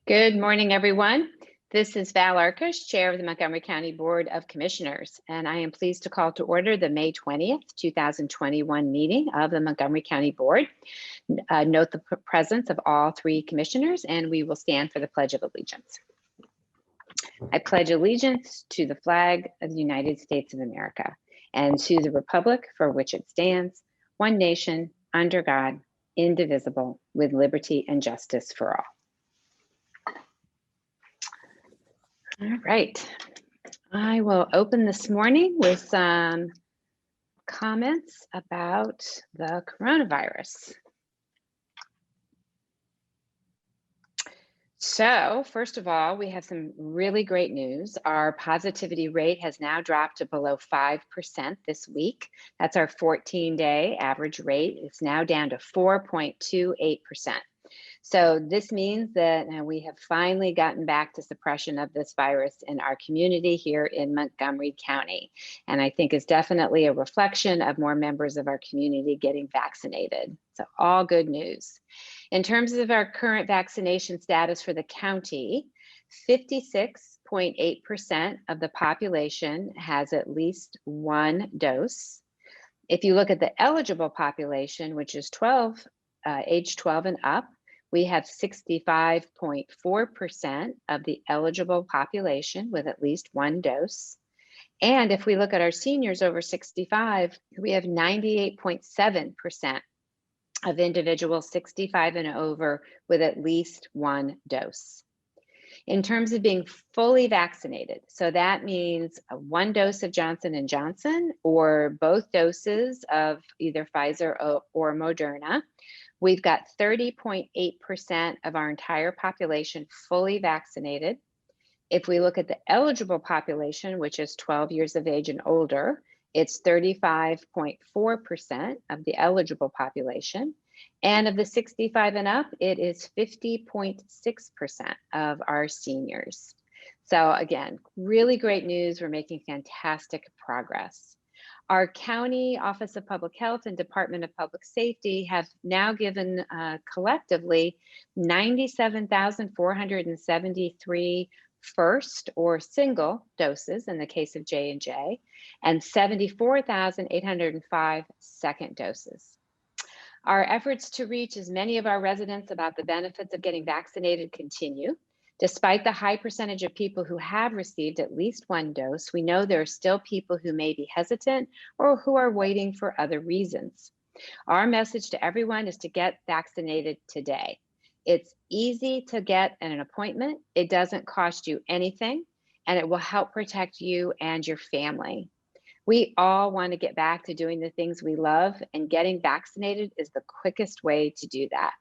Good morning, everyone. This is Val Arkush, Chair of the Montgomery County Board of Commissioners, and I am pleased to call to order the May 20th, 2021 meeting of the Montgomery County Board. Note the presence of all three commissioners, and we will stand for the Pledge of Allegiance. I pledge allegiance to the flag of the United States of America and to the republic for which it stands, one nation, under God, indivisible, with liberty and justice for all. All right, I will open this morning with some comments about the coronavirus. So first of all, we have some really great news. Our positivity rate has now dropped to below 5% this week. That's our 14-day average rate. It's now down to 4.28%. So this means that we have finally gotten back to suppression of this virus in our community here in Montgomery County. And I think is definitely a reflection of more members of our community getting vaccinated. So all good news. In terms of our current vaccination status for the county, 56.8% of the population has at least one dose. If you look at the eligible population, which is age 12 and up, we have 65.4% of the eligible population with at least one dose. And if we look at our seniors over 65, we have 98.7% of individuals 65 and over with at least one dose. In terms of being fully vaccinated, so that means one dose of Johnson & Johnson or both doses of either Pfizer or Moderna, we've got 30.8% of our entire population fully vaccinated. If we look at the eligible population, which is 12 years of age and older, it's 35.4% of the eligible population. And of the 65 and up, it is 50.6% of our seniors. So again, really great news. We're making fantastic progress. Our County Office of Public Health and Department of Public Safety have now given collectively 97,473 first or single doses in the case of J&J, and 74,805 second doses. Our efforts to reach as many of our residents about the benefits of getting vaccinated continue. Despite the high percentage of people who have received at least one dose, we know there are still people who may be hesitant or who are waiting for other reasons. Our message to everyone is to get vaccinated today. It's easy to get an appointment. It doesn't cost you anything, and it will help protect you and your family. We all want to get back to doing the things we love, and getting vaccinated is the quickest way to do that.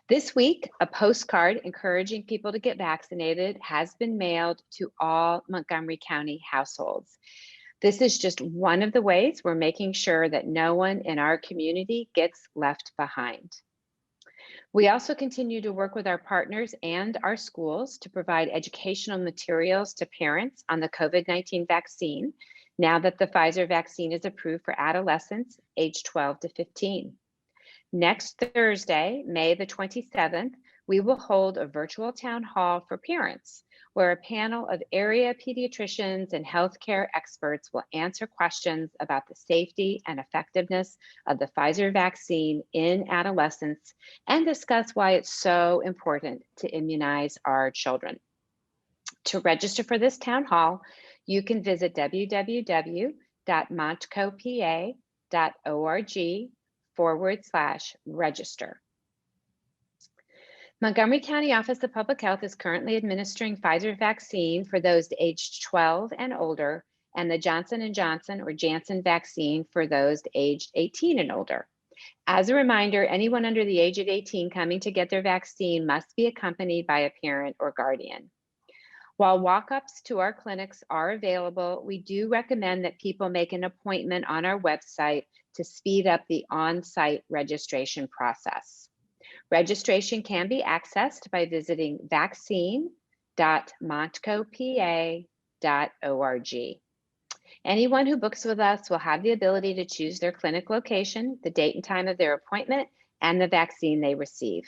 This week, a postcard encouraging people to get vaccinated has been mailed to all Montgomery County households. This is just one of the ways we're making sure that no one in our community gets left behind. We also continue to work with our partners and our schools to provide educational materials to parents on the COVID-19 vaccine, now that the Pfizer vaccine is approved for adolescents aged 12 to 15. Next Thursday, May the 27th, we will hold a virtual town hall for parents, where a panel of area pediatricians and healthcare experts will answer questions about the safety and effectiveness of the Pfizer vaccine in adolescents and discuss why it's so important to immunize our children. To register for this town hall, you can visit www.montcopa.org/register. Montgomery County Office of Public Health is currently administering Pfizer vaccine for those aged 12 and older, and the Johnson & Johnson or Janssen vaccine for those aged 18 and older. As a reminder, anyone under the age of 18 coming to get their vaccine must be accompanied by a parent or guardian. While walk-ups to our clinics are available, we do recommend that people make an appointment on our website to speed up the on-site registration process. Registration can be accessed by visiting vaccine.montcopa.org. Anyone who books with us will have the ability to choose their clinic location, the date and time of their appointment, and the vaccine they receive.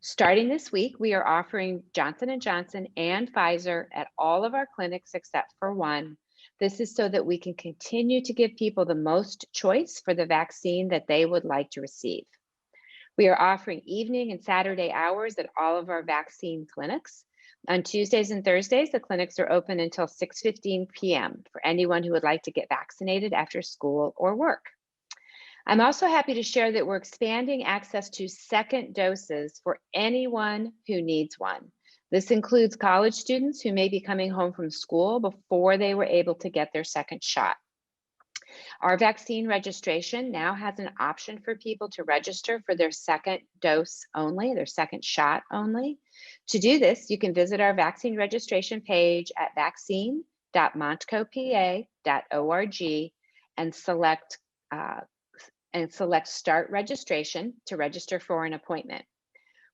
Starting this week, we are offering Johnson & Johnson and Pfizer at all of our clinics except for one. This is so that we can continue to give people the most choice for the vaccine that they would like to receive. We are offering evening and Saturday hours at all of our vaccine clinics. On Tuesdays and Thursdays, the clinics are open until 6:15 p.m. for anyone who would like to get vaccinated after school or work. I'm also happy to share that we're expanding access to second doses for anyone who needs one. This includes college students who may be coming home from school before they were able to get their second shot. Our vaccine registration now has an option for people to register for their second dose only, their second shot only. To do this, you can visit our vaccine registration page at vaccine.montgomery.org and select Start Registration to register for an appointment.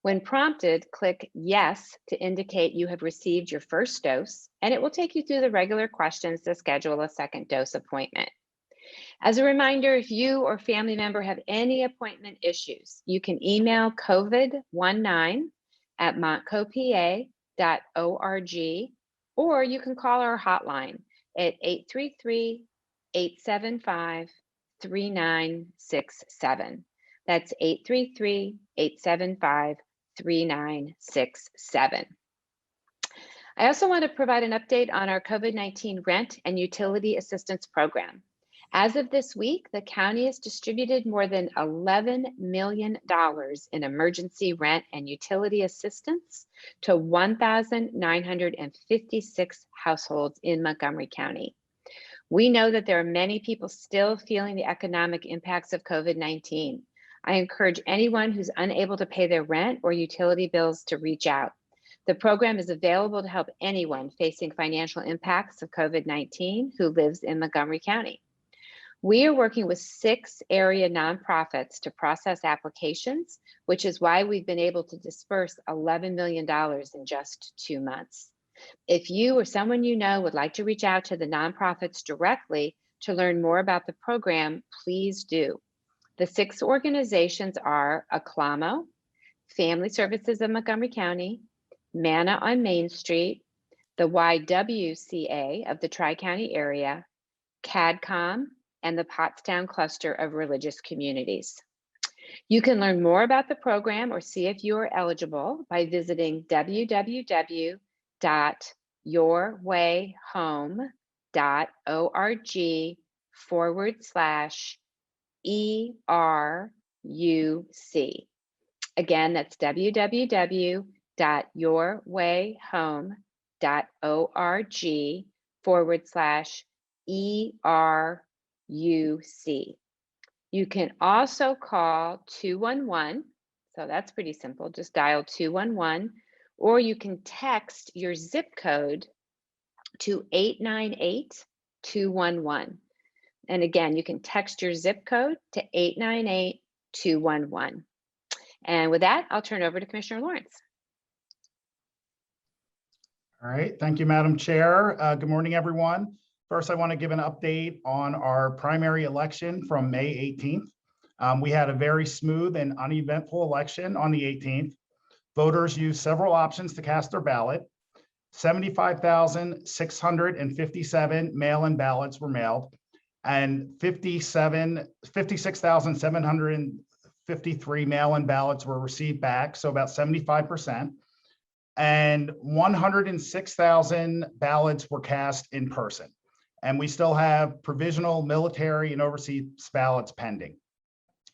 When prompted, click Yes to indicate you have received your first dose, and it will take you through the regular questions to schedule a second dose appointment. As a reminder, if you or family member have any appointment issues, you can email covid19@montgomery.org, or you can call our hotline at 833-875-3967. That's 833-875-3967. I also want to provide an update on our COVID-19 rent and utility assistance program. As of this week, the county has distributed more than $11 million in emergency rent and utility assistance to 1,956 households in Montgomery County. We know that there are many people still feeling the economic impacts of COVID-19. I encourage anyone who's unable to pay their rent or utility bills to reach out. The program is available to help anyone facing financial impacts of COVID-19 who lives in Montgomery County. We are working with 6 area nonprofits to process applications, which is why we've been able to disperse $11 million in just 2 months. If you or someone you know would like to reach out to the nonprofits directly to learn more about the program, please do. The 6 organizations are Aclamo, Family Services of Montgomery County, Manna on Main Street, the YWCA of the Tri-County area, CADCOM, and the Pottstown Cluster of Religious Communities. You can learn more about the program or see if you are eligible by visiting www.yourwayhome.org/ERUC. Again, that's www.yourwayhome.org/ERUC. You can also call 211, so that's pretty simple, just dial 211, or you can text your zip code to 898-211. And again, you can text your zip code to 898-211. And with that, I'll turn over to Commissioner Lawrence. All right, thank you, Madam Chair. Good morning, everyone. First, I want to give an update on our primary election from May 18th. We had a very smooth and uneventful election on the 18th. Voters used several options to cast their ballot. 75,657 mail-in ballots were mailed, and 56,753 mail-in ballots were received back, so about 75%. And 106,000 ballots were cast in person. And we still have provisional, military, and overseas ballots pending.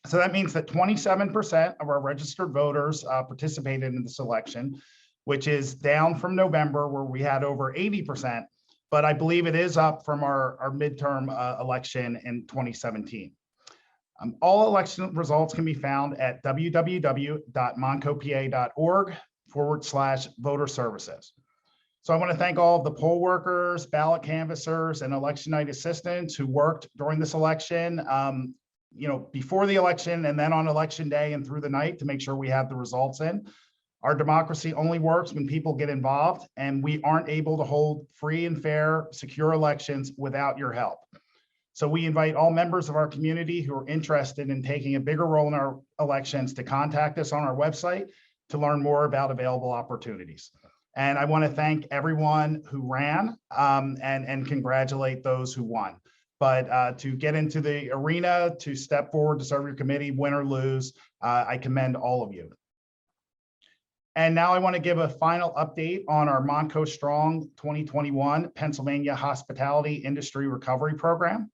So that means that 27% of our registered voters participated in this election, which is down from November, where we had over 80%, but I believe it is up from our midterm election in 2017. All election results can be found at www.montgomery.org/voter services. So I want to thank all of the poll workers, ballot canvassers, and election night assistants who worked during this election, before the election and then on election day and through the night to make sure we have the results in. Our democracy only works when people get involved, and we aren't able to hold free and fair, secure elections without your help. So we invite all members of our community who are interested in taking a bigger role in our elections to contact us on our website to learn more about available opportunities. And I want to thank everyone who ran and congratulate those who won. But to get into the arena, to step forward to serve your committee, win or lose, I commend all of you. And now I want to give a final update on our Montco Strong 2021 Pennsylvania Hospitality Industry Recovery Program.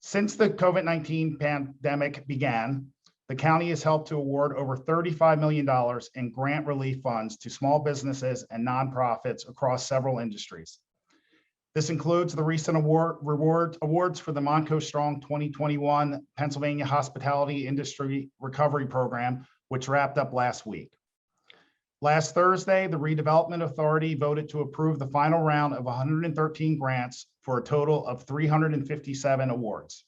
Since the COVID-19 pandemic began, the county has helped to award over $35 million in grant relief funds to small businesses and nonprofits across several industries. This includes the recent awards for the Montco Strong 2021 Pennsylvania Hospitality Industry Recovery Program, which wrapped up last week. Last Thursday, the Redevelopment Authority voted to approve the final round of 113 grants for a total of 357 awards.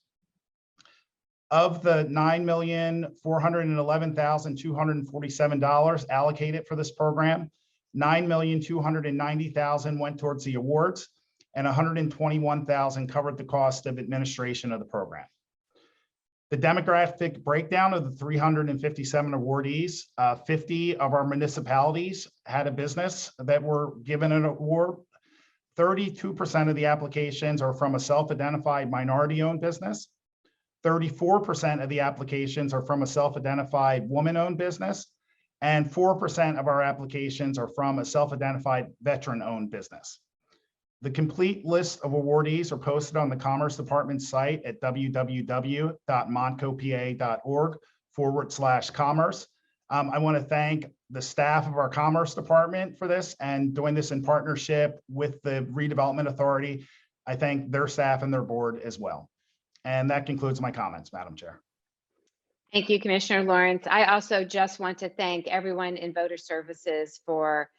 Of the $9,411,247 allocated for this program, $9,290,000 went towards the awards, and $121,000 covered the cost of administration of the program. The demographic breakdown of the 357 awardees, 50 of our municipalities had a business that were given an award. 32% of the applications are from a self-identified minority-owned business. 34% of the applications are from a self-identified woman-owned business, and 4% of our applications are from a self-identified veteran-owned business. The complete list of awardees are posted on the Commerce Department site at www.montcopa.org/commerce. I want to thank the staff of our Commerce Department for this and doing this in partnership with the Redevelopment Authority. I thank their staff and their board as well. And that concludes my comments, Madam Chair. Thank you, Commissioner Lawrence. I also just want to thank everyone in Voter Services for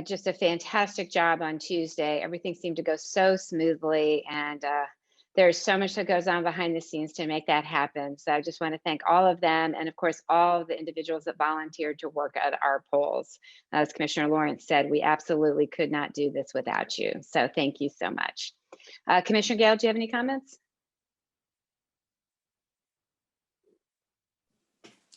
just a fantastic job on Tuesday. Everything seemed to go so smoothly, and there's so much that goes on behind the scenes to make that happen. So I just want to thank all of them, and of course, all of the individuals that volunteered to work at our polls. As Commissioner Lawrence said, we absolutely could not do this without you. So thank you so much. Commissioner Gale, do you have any comments?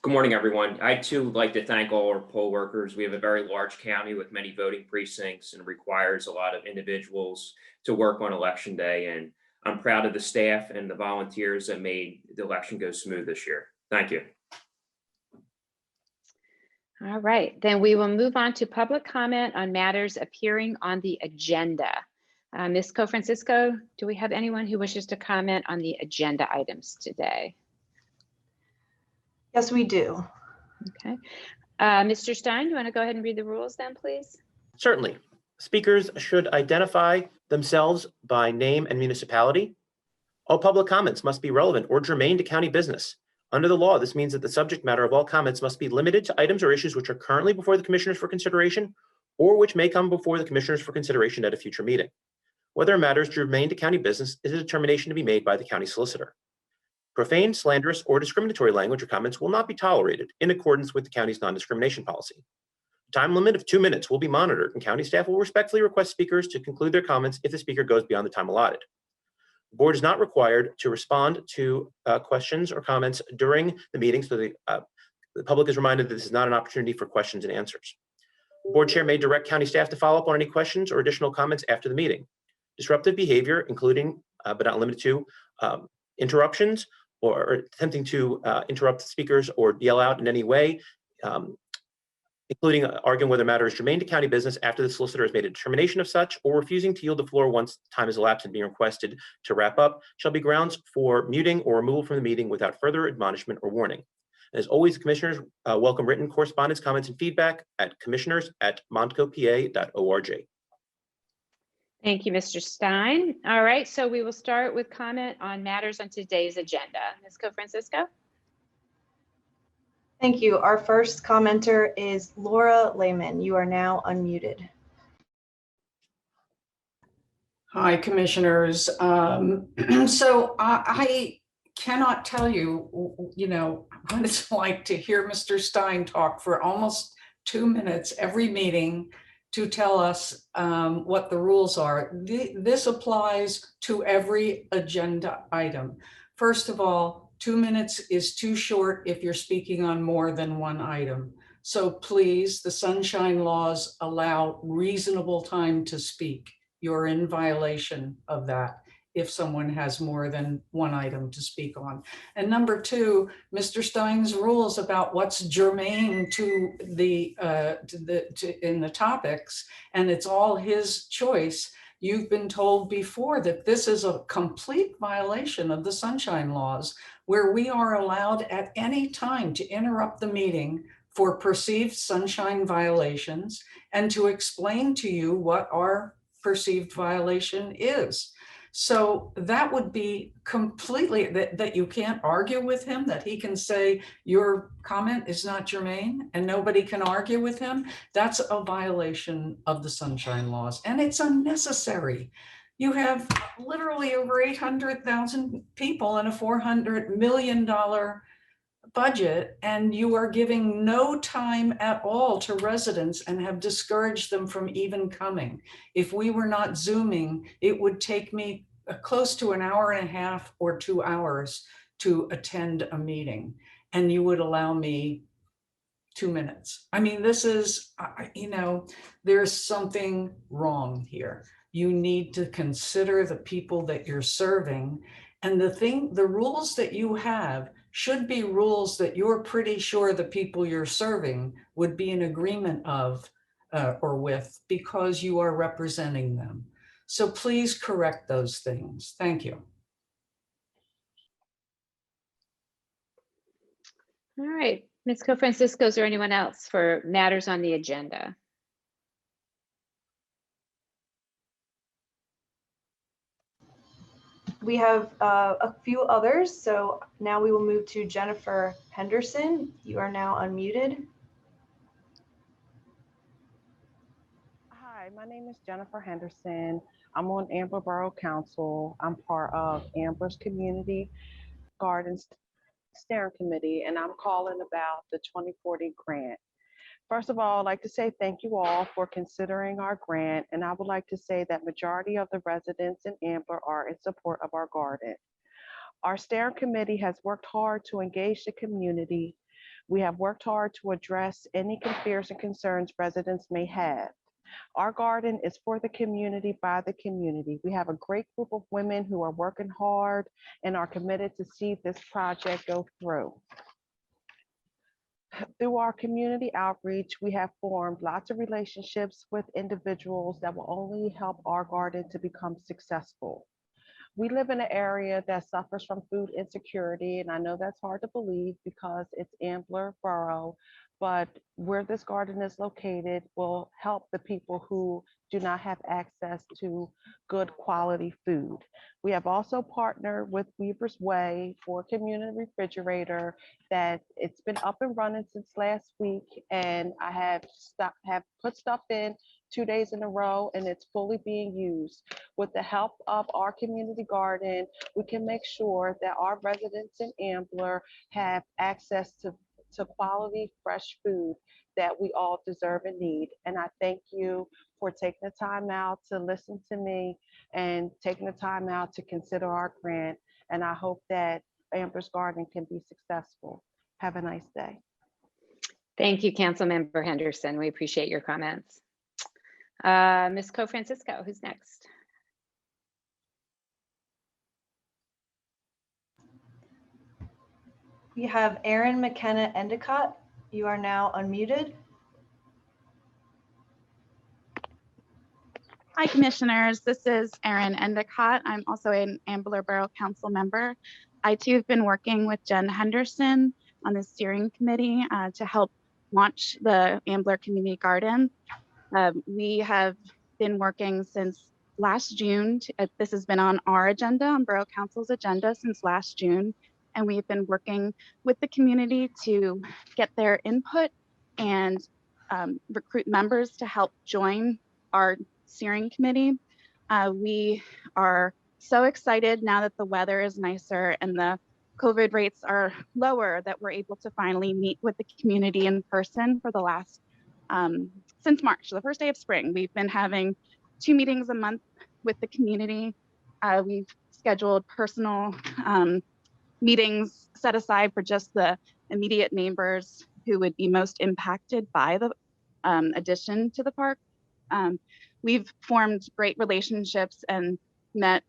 Good morning, everyone. I'd too like to thank all our poll workers. We have a very large county with many voting precincts and requires a lot of individuals to work on election day. And I'm proud of the staff and the volunteers that made the election go smooth this year. Thank you. All right, then we will move on to public comment on matters appearing on the agenda. Ms. Cofrancisco, do we have anyone who wishes to comment on the agenda items today? Yes, we do. Okay. Mr. Stein, you want to go ahead and read the rules then, please? Certainly. Speakers should identify themselves by name and municipality. All public comments must be relevant or germane to county business. Under the law, this means that the subject matter of all comments must be limited to items or issues which are currently before the commissioners for consideration or which may come before the commissioners for consideration at a future meeting. Whether a matter is germane to county business is a determination to be made by the county solicitor. Profane, slanderous, or discriminatory language or comments will not be tolerated in accordance with the county's non-discrimination policy. A time limit of 2 minutes will be monitored, and county staff will respectfully request speakers to conclude their comments if the speaker goes beyond the time allotted. The board is not required to respond to questions or comments during the meeting, so the public is reminded that this is not an opportunity for questions and answers. The board chair may direct county staff to follow up on any questions or additional comments after the meeting. Disruptive behavior, including but not limited to interruptions or attempting to interrupt speakers or yell out in any way, including arguing whether a matter is germane to county business after the solicitor has made a determination of such, or refusing to yield the floor once time is elapsed and being requested to wrap up, shall be grounds for muting or removal from the meeting without further admonishment or warning. As always, commissioners welcome written correspondence, comments, and feedback at commissioners@montcopa.org. Thank you, Mr. Stein. All right, so we will start with comment on matters on today's agenda. Ms. Cofrancisco? Thank you. Our first commenter is Laura Lehman. You are now unmuted. Hi, commissioners. So I cannot tell you, what it's like to hear Mr. Stein talk for almost 2 minutes every meeting to tell us what the rules are. This applies to every agenda item. First of all, 2 minutes is too short if you're speaking on more than one item. So please, the sunshine laws allow reasonable time to speak. You're in violation of that if someone has more than one item to speak on. And number two, Mr. Stein's rules about what's germane to the in the topics, and it's all his choice. You've been told before that this is a complete violation of the sunshine laws, where we are allowed at any time to interrupt the meeting for perceived sunshine violations and to explain to you what our perceived violation is. So that would be completely, that you can't argue with him, that he can say your comment is not germane and nobody can argue with him. That's a violation of the sunshine laws, and it's unnecessary. You have literally over 800,000 people and a $400 million budget, and you are giving no time at all to residents and have discouraged them from even coming. If we were not Zooming, it would take me close to an hour and a half or 2 hours to attend a meeting, and you would allow me 2 minutes. I mean, this is, there's something wrong here. You need to consider the people that you're serving, and the rules that you have should be rules that you're pretty sure the people you're serving would be in agreement of or with, because you are representing them. So please correct those things. Thank you. All right, Ms. Cofrancisco, is there anyone else for matters on the agenda? We have a few others, so now we will move to Jennifer Henderson. You are now unmuted. Hi, my name is Jennifer Henderson. I'm on Ambler Borough Council. I'm part of Ambler's Community Gardens Steering Committee, and I'm calling about the 2040 grant. First of all, I'd like to say thank you all for considering our grant, and I would like to say that majority of the residents in Ambler are in support of our garden. Our steering committee has worked hard to engage the community. We have worked hard to address any fears and concerns residents may have. Our garden is for the community, by the community. We have a great group of women who are working hard and are committed to see this project go through. Through our community outreach, we have formed lots of relationships with individuals that will only help our garden to become successful. We live in an area that suffers from food insecurity, and I know that's hard to believe because it's Ambler Borough, but where this garden is located will help the people who do not have access to good quality food. We have also partnered with Weaver's Way for a community refrigerator that it's been up and running since last week, and I have put stuff in 2 days in a row, and it's fully being used. With the help of our community garden, we can make sure that our residents in Ambler have access to quality, fresh food that we all deserve and need. And I thank you for taking the time out to listen to me and taking the time out to consider our grant. And I hope that Ambler's Garden can be successful. Have a nice day. Thank you, Councilmember Henderson. We appreciate your comments. Ms. Cofrancisco, who's next? We have Erin McKenna Endicott. You are now unmuted. Hi, Commissioners. This is Erin Endicott. I'm also an Ambler Borough Council member. I too have been working with Jen Henderson on the steering committee to help launch the Ambler Community Garden. We have been working since last June. This has been on our agenda, on Borough Council's agenda since last June. And we've been working with the community to get their input and recruit members to help join our steering committee. We are so excited now that the weather is nicer and the COVID rates are lower that we're able to finally meet with the community in person for the last, since March, the first day of spring. We've been having 2 meetings a month with the community. We've scheduled personal meetings set aside for just the immediate neighbors who would be most impacted by the addition to the park. We've formed great relationships and met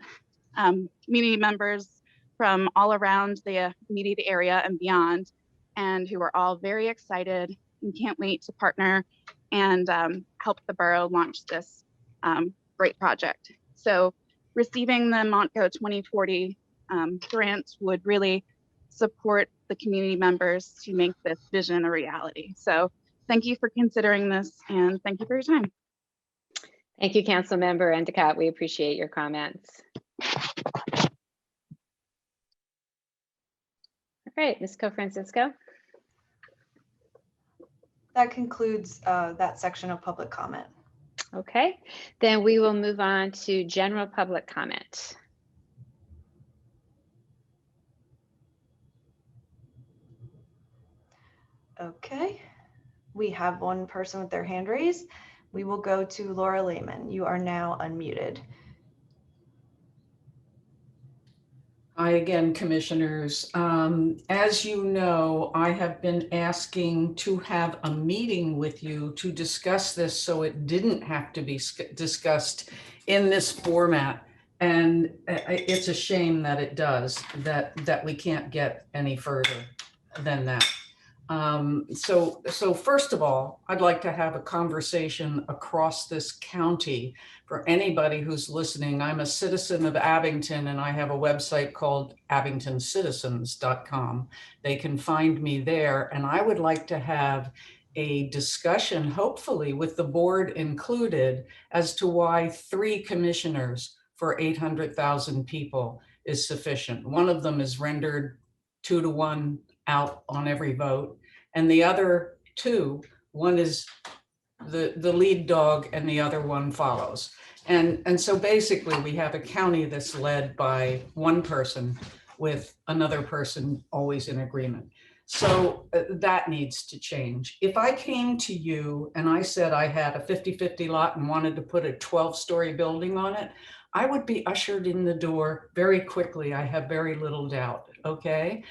community members from all around the immediate area and beyond, and who are all very excited and can't wait to partner and help the borough launch this great project. So receiving the Montgo 2040 grant would really support the community members to make this vision a reality. So thank you for considering this, and thank you for your time. Thank you, Councilmember Endicott. We appreciate your comments. All right, Ms. Cofrancisco. That concludes that section of public comment. Okay, then we will move on to general public comment. Okay, we have one person with their hand raised. We will go to Laura Lehman. You are now unmuted. Hi again, commissioners. As you know, I have been asking to have a meeting with you to discuss this so it didn't have to be discussed in this format. And it's a shame that it does, that we can't get any further than that. So first of all, I'd like to have a conversation across this county. For anybody who's listening, I'm a citizen of Abington and I have a website called abingtoncitizens.com. They can find me there, and I would like to have a discussion, hopefully with the board included, as to why 3 commissioners for 800,000 people is sufficient. One of them is rendered 2 to 1 out on every vote. And the other 2, one is the lead dog and the other one follows. And so basically we have a county that's led by one person with another person always in agreement. So that needs to change. If I came to you and I said I had a 50-50 lot and wanted to put a 12-story building on it, I would be ushered in the door very quickly. I have very little doubt, okay?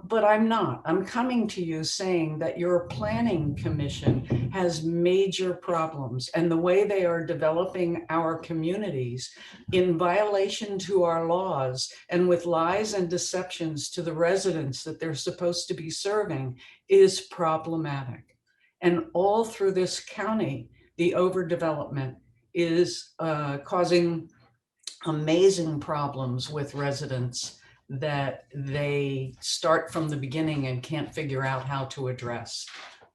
But I'm not. I'm coming to you saying that your planning commission has major problems, and the way they are developing our communities in violation to our laws and with lies and deceptions to the residents that they're supposed to be serving is problematic. And all through this county, the overdevelopment is causing amazing problems with residents that they start from the beginning and can't figure out how to address.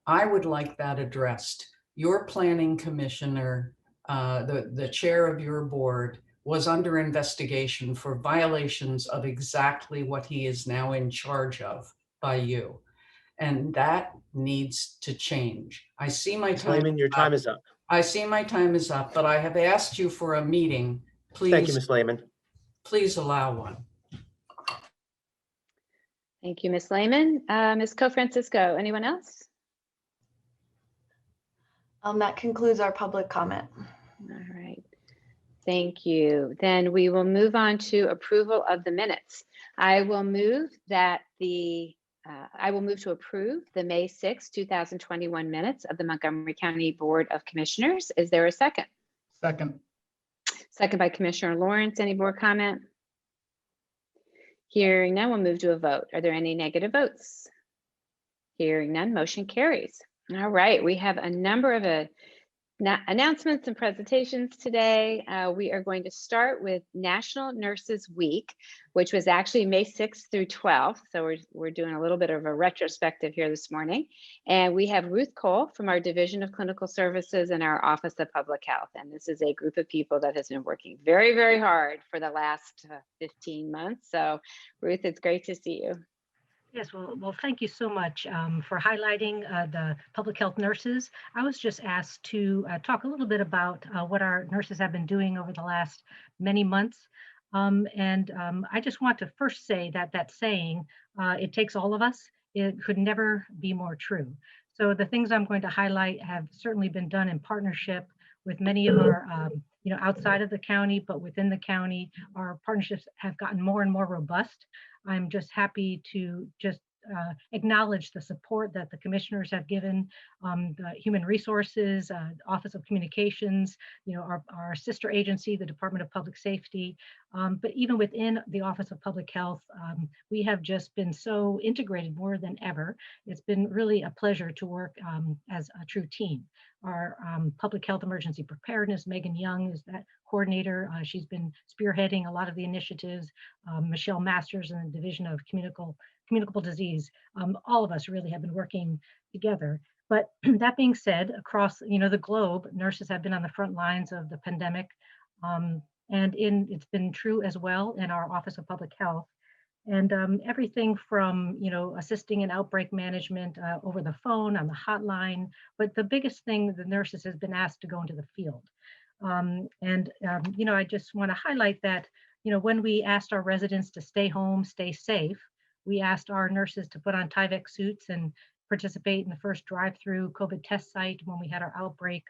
I would like that addressed. Your planning commissioner, the chair of your board, was under investigation for violations of exactly what he is now in charge of by you. And that needs to change. I see my time. Lehman, your time is up. I see my time is up, but I have asked you for a meeting. Please. Thank you, Ms. Lehman. Please allow one. Thank you, Ms. Lehman. Ms. Cofrancisco, anyone else? That concludes our public comment. All right. Thank you. Then we will move on to approval of the minutes. I will move that to approve the May 6, 2021 minutes of the Montgomery County Board of Commissioners. Is there a second? Second. Second by Commissioner Lawrence. Any board comment? Hearing none, we'll move to a vote. Are there any negative votes? Hearing none, motion carries. All right, we have a number of announcements and presentations today. We are going to start with National Nurses Week, which was actually May 6th through 12th. So we're doing a little bit of a retrospective here this morning. And we have Ruth Cole from our Division of Clinical Services and our Office of Public Health. And this is a group of people that has been working very, very hard for the last 15 months. So Ruth, it's great to see you. Yes, well, thank you so much for highlighting the public health nurses. I was just asked to talk a little bit about what our nurses have been doing over the last many months. I just want to first say that saying, it takes all of us, it could never be more true. So the things I'm going to highlight have certainly been done in partnership with many of our, outside of the county, but within the county, our partnerships have gotten more and more robust. I'm just happy to just acknowledge the support that the commissioners have given the Human Resources, Office of Communications, our sister agency, the Department of Public Safety. But even within the Office of Public Health, we have just been so integrated more than ever. It's been really a pleasure to work as a true team. Our public health emergency preparedness, Megan Young is that coordinator. She's been spearheading a lot of the initiatives. Michelle Masters in the Division of Communicable Disease. All of us really have been working together. But that being said, across the globe, nurses have been on the front lines of the pandemic. And it's been true as well in our Office of Public Health. And everything from assisting in outbreak management over the phone, on the hotline, but the biggest thing, the nurses has been asked to go into the field. I just want to highlight that when we asked our residents to stay home, stay safe, we asked our nurses to put on Tyvek suits and participate in the first drive-through COVID test site when we had our outbreak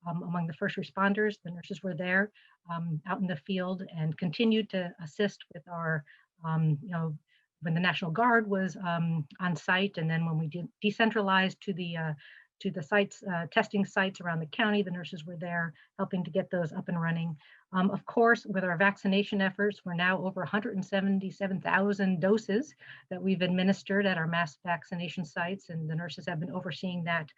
among the first responders. The nurses were there out in the field and continued to assist with our when the National Guard was on site, and then when we decentralized to the sites, testing sites around the county, the nurses were there helping to get those up and running. Of course, with our vaccination efforts, we're now over 177,000 doses that we've administered at our mass vaccination sites, and the nurses have been overseeing that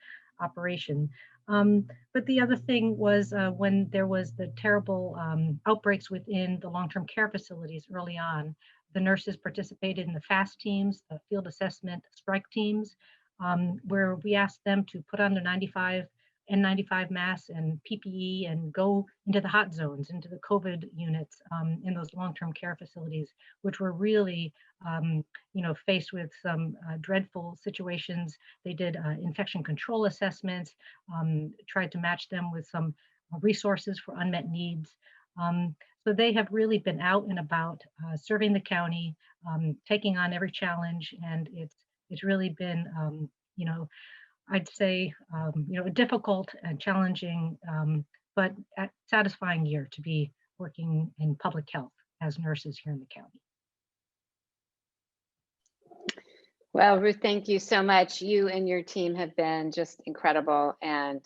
operation. But the other thing was when there was the terrible outbreaks within the long-term care facilities early on, the nurses participated in the FAST teams, the field assessment strike teams, where we asked them to put on their N95 masks and PPE and go into the hot zones, into the COVID units in those long-term care facilities, which were really, faced with some dreadful situations. They did infection control assessments, tried to match them with some resources for unmet needs. So they have really been out and about serving the county, taking on every challenge, and it's really been, I'd say, a difficult and challenging, but satisfying year to be working in public health as nurses here in the county. Well, Ruth, thank you so much. You and your team have been just incredible, and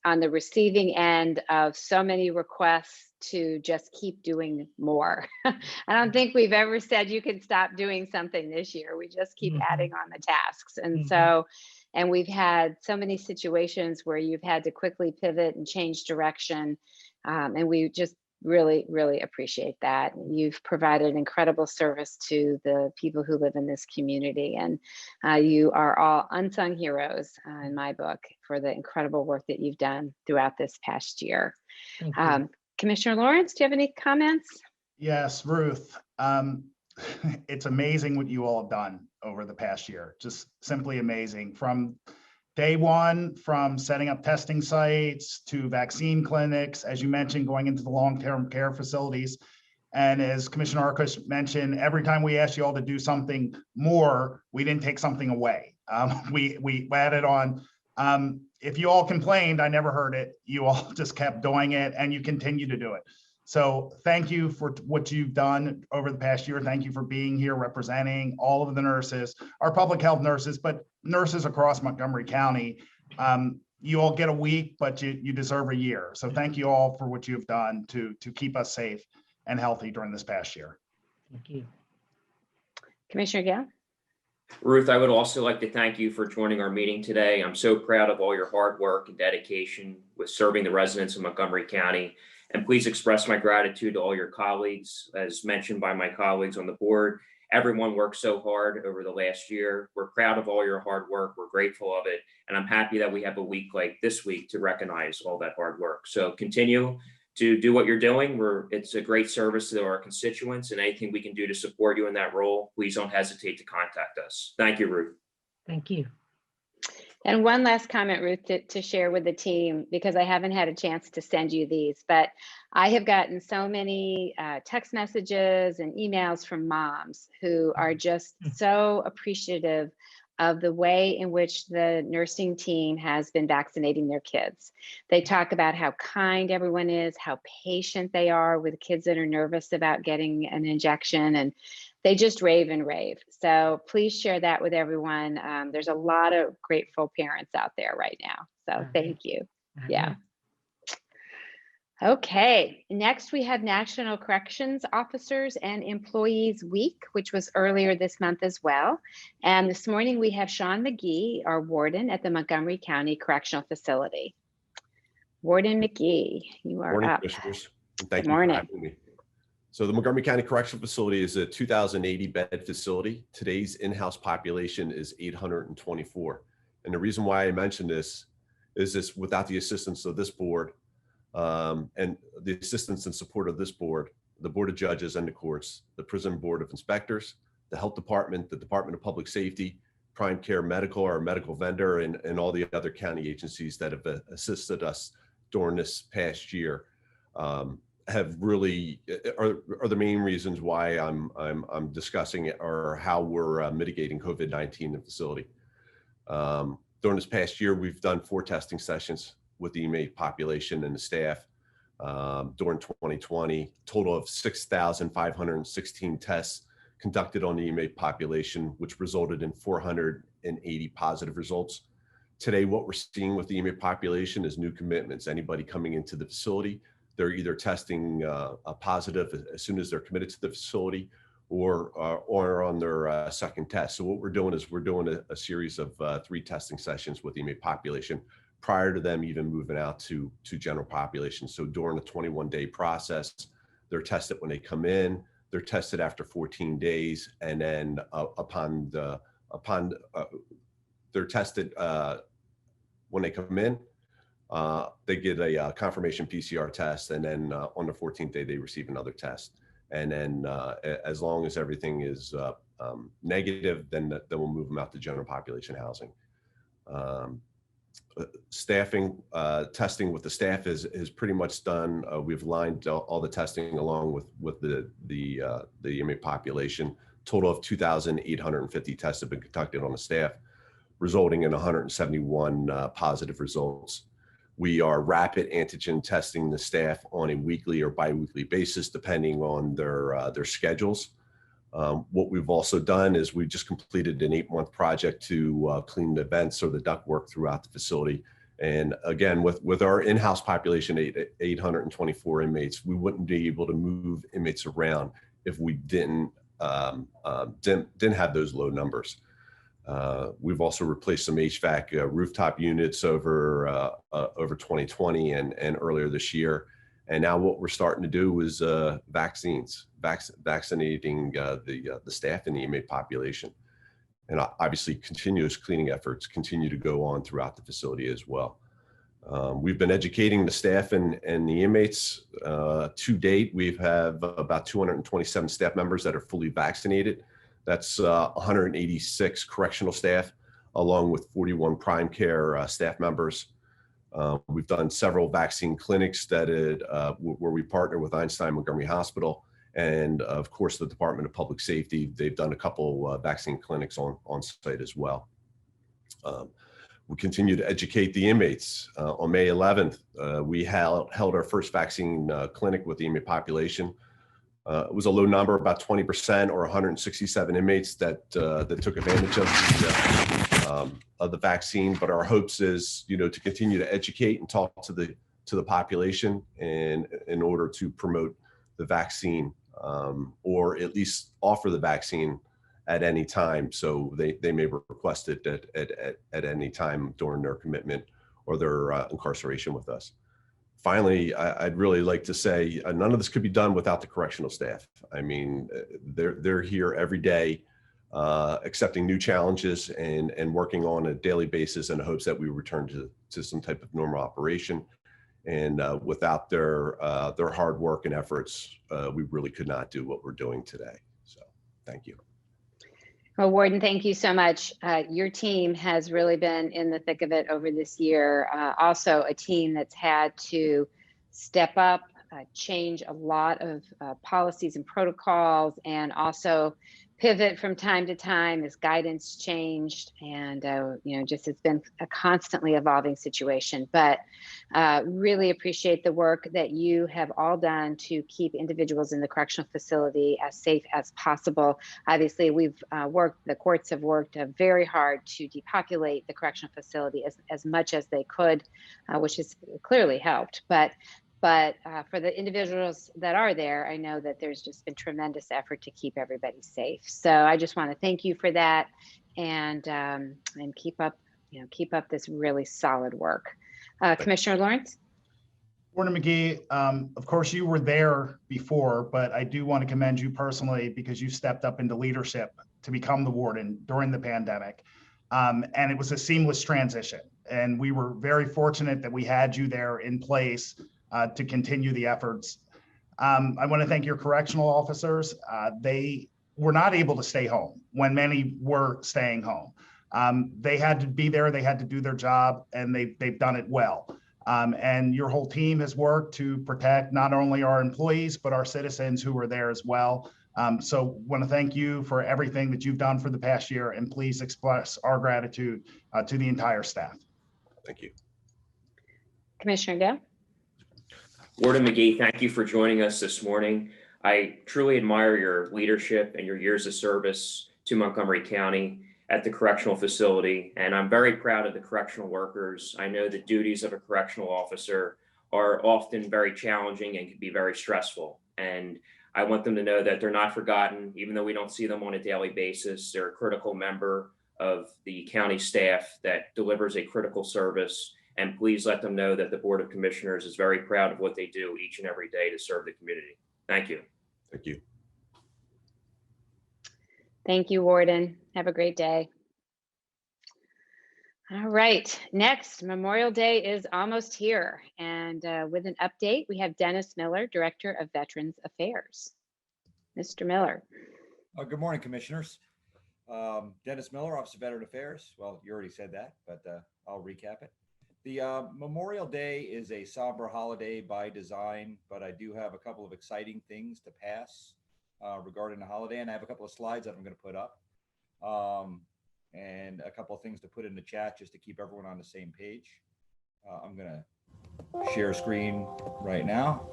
on the receiving end of so many requests to just keep doing more. I don't think we've ever said you can stop doing something this year. We just keep adding on the tasks. And so, and we've had so many situations where you've had to quickly pivot and change direction. And we just really, really appreciate that. You've provided incredible service to the people who live in this community. And you are all unsung heroes in my book for the incredible work that you've done throughout this past year. Thank you. Commissioner Lawrence, do you have any comments? Yes, Ruth. It's amazing what you all have done over the past year. Just simply amazing. From day one, from setting up testing sites to vaccine clinics, as you mentioned, going into the long-term care facilities. And as Commissioner Arkush mentioned, every time we asked you all to do something more, we didn't take something away. We added on. If you all complained, I never heard it. You all just kept doing it, and you continue to do it. So thank you for what you've done over the past year. Thank you for being here representing all of the nurses, our public health nurses, but nurses across Montgomery County. You all get a week, but you deserve a year. So thank you all for what you've done to keep us safe and healthy during this past year. Thank you. Commissioner Gale? Ruth, I would also like to thank you for joining our meeting today. I'm so proud of all your hard work and dedication with serving the residents of Montgomery County. And please express my gratitude to all your colleagues. As mentioned by my colleagues on the board, everyone worked so hard over the last year. We're proud of all your hard work. We're grateful of it. And I'm happy that we have a week like this week to recognize all that hard work. So continue to do what you're doing. It's a great service to our constituents, and anything we can do to support you in that role, please don't hesitate to contact us. Thank you, Ruth. Thank you. And one last comment, Ruth, to share with the team, because I haven't had a chance to send you these, but I have gotten so many text messages and emails from moms who are just so appreciative of the way in which the nursing team has been vaccinating their kids. They talk about how kind everyone is, how patient they are with kids that are nervous about getting an injection. They just rave and rave. So please share that with everyone. There's a lot of grateful parents out there right now. So thank you. Yeah. Okay, next we have National Corrections Officers and Employees Week, which was earlier this month as well. And this morning we have Sean McGee, our warden at the Montgomery County Correctional Facility. Warden McGee, you are Morning, up. Commissioners. And Good thank you for morning. having me. So the Montgomery County Correctional Facility is a 2,080 bed facility. Today's in-house population is 824. And the reason why I mention this is without the assistance of this board and the assistance and support of this board, the Board of Judges and the courts, the Prison Board of Inspectors, the Health Department, the Department of Public Safety, Prime Care Medical, our medical vendor, and all the other county agencies that have assisted us during this past year have really are the main reasons why I'm discussing it, or how we're mitigating COVID-19 in the facility. During this past year, we've done 4 testing sessions with the inmate population and the staff. During 2020, total of 6,516 tests conducted on the inmate population, which resulted in 480 positive results. Today, what we're seeing with the inmate population is new commitments. Anybody coming into the facility, they're either testing a positive as soon as they're committed to the facility, or on their second test. So what we're doing is we're doing a series of 3 testing sessions with the inmate population prior to them even moving out to general population. So during the 21-day process, they're tested when they come in, they're tested after 14 days, and then they're tested when they come in. They get a confirmation PCR test, and then on the 14th day, they receive another test. And then as long as everything is negative, then we'll move them out to general population housing. Staffing, testing with the staff is pretty much done. We've lined all the testing along with the inmate population. Total of 2,850 tests have been conducted on the staff, resulting in 171 positive results. We are rapid antigen testing the staff on a weekly or biweekly basis, depending on their schedules. What we've also done is we've just completed an 8-month project to clean the vents or the ductwork throughout the facility. And again, with our in-house population, 824 inmates, we wouldn't be able to move inmates around if we didn't have those low numbers. We've also replaced some HVAC rooftop units over 2020 and earlier this year. And now what we're starting to do is vaccinating the staff in the inmate population. And obviously continuous cleaning efforts continue to go on throughout the facility as well. We've been educating the staff and the inmates. To date, we have about 227 staff members that are fully vaccinated. That's 186 correctional staff, along with 41 prime care staff members. We've done several vaccine clinics where we partner with Einstein Montgomery Hospital, and of course the Department of Public Safety. They've done a couple vaccine clinics on site as well. We continue to educate the inmates. On May 11th, we held our first vaccine clinic with the inmate population. It was a low number, about 20%, or 167 inmates that took advantage of the vaccine. But our hopes is, to continue to educate and talk to the population, and in order to promote the vaccine, or at least offer the vaccine at any time, so they may request it at any time during their commitment or their incarceration with us. Finally, I'd really like to say none of this could be done without the correctional staff. I mean, they're here every day, accepting new challenges and working on a daily basis in the hopes that we return to some type of normal operation. And without their hard work and efforts, we really could not do what we're doing today. So thank you. Well, Warden, thank you so much. Your team has really been in the thick of it over this year. Also a team that's had to step up, change a lot of policies and protocols, and also pivot from time to time as guidance changed, and just it's been a constantly evolving situation. But really appreciate the work that you have all done to keep individuals in the correctional facility as safe as possible. Obviously, the courts have worked very hard to depopulate the correctional facility as much as they could, which has clearly helped. But for the individuals that are there, I know that there's just been tremendous effort to keep everybody safe. So I just want to thank you for that, and keep up this really solid work. Commissioner Lawrence? Warden McGee, of course, you were there before, but I do want to commend you personally because you stepped up into leadership to become the warden during the pandemic. And it was a seamless transition. And we were very fortunate that we had you there in place to continue the efforts. I want to thank your correctional officers. They were not able to stay home when many were staying home. They had to be there, they had to do their job, and they've done it well. And your whole team has worked to protect not only our employees, but our citizens who were there as well. So want to thank you for everything that you've done for the past year, and please express our gratitude to the entire staff. Thank you. Commissioner Dale? Warden McGee, thank you for joining us this morning. I truly admire your leadership and your years of service to Montgomery County at the correctional facility, and I'm very proud of the correctional workers. I know the duties of a correctional officer are often very challenging and can be very stressful, and I want them to know that they're not forgotten. Even though we don't see them on a daily basis, they're a critical member of the county staff that delivers a critical service. And please let them know that the Board of Commissioners is very proud of what they do each and every day to serve the community. Thank you. Thank you. Thank you, Warden. Have a great day. All right, next, Memorial Day is almost here. And with an update, we have Dennis Miller, Director of Veterans Affairs. Mr. Miller. Good morning, Commissioners. Dennis Miller, Office of Veteran Affairs. Well, you already said that, but I'll recap it. The Memorial Day is a somber holiday by design, but I do have a couple of exciting things to pass regarding the holiday, and I have a couple of slides that I'm going to put up and a couple of things to put in the chat just to keep everyone on the same page. I'm going to share screen right now.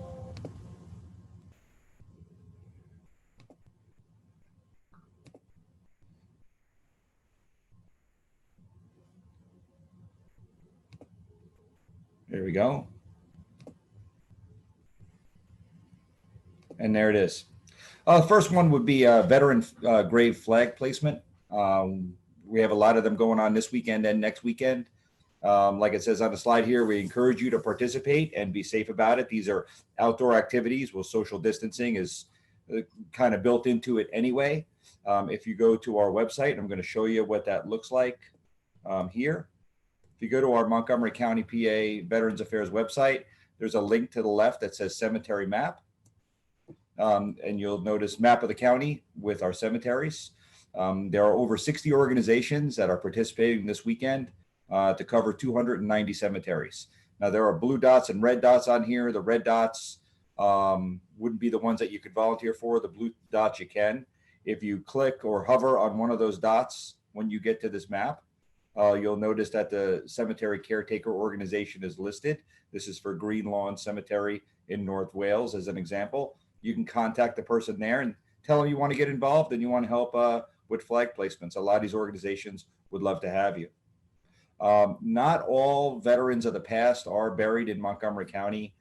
There we go. And there it is. The first one would be a veteran grave flag placement. We have a lot of them going on this weekend and next weekend. Like it says on the slide here, we encourage you to participate and be safe about it. These are outdoor activities where social distancing is kind of built into it anyway. If you go to our website, I'm going to show you what that looks like here. If you go to our Montgomery County, PA Veterans Affairs website, there's a link to the left that says cemetery map. And you'll notice map of the county with our cemeteries. There are over 60 organizations that are participating this weekend to cover 290 cemeteries. Now, there are blue dots and red dots on here. The red dots wouldn't be the ones that you could volunteer for. The blue dots you can. If you click or hover on one of those dots when you get to this map, you'll notice that the cemetery caretaker organization is listed. This is for Green Lawn Cemetery in North Wales, as an example. You can contact the person there and tell them you want to get involved and you want to help with flag placements. A lot of these organizations would love to have you. Not all veterans of the past are buried in Montgomery County.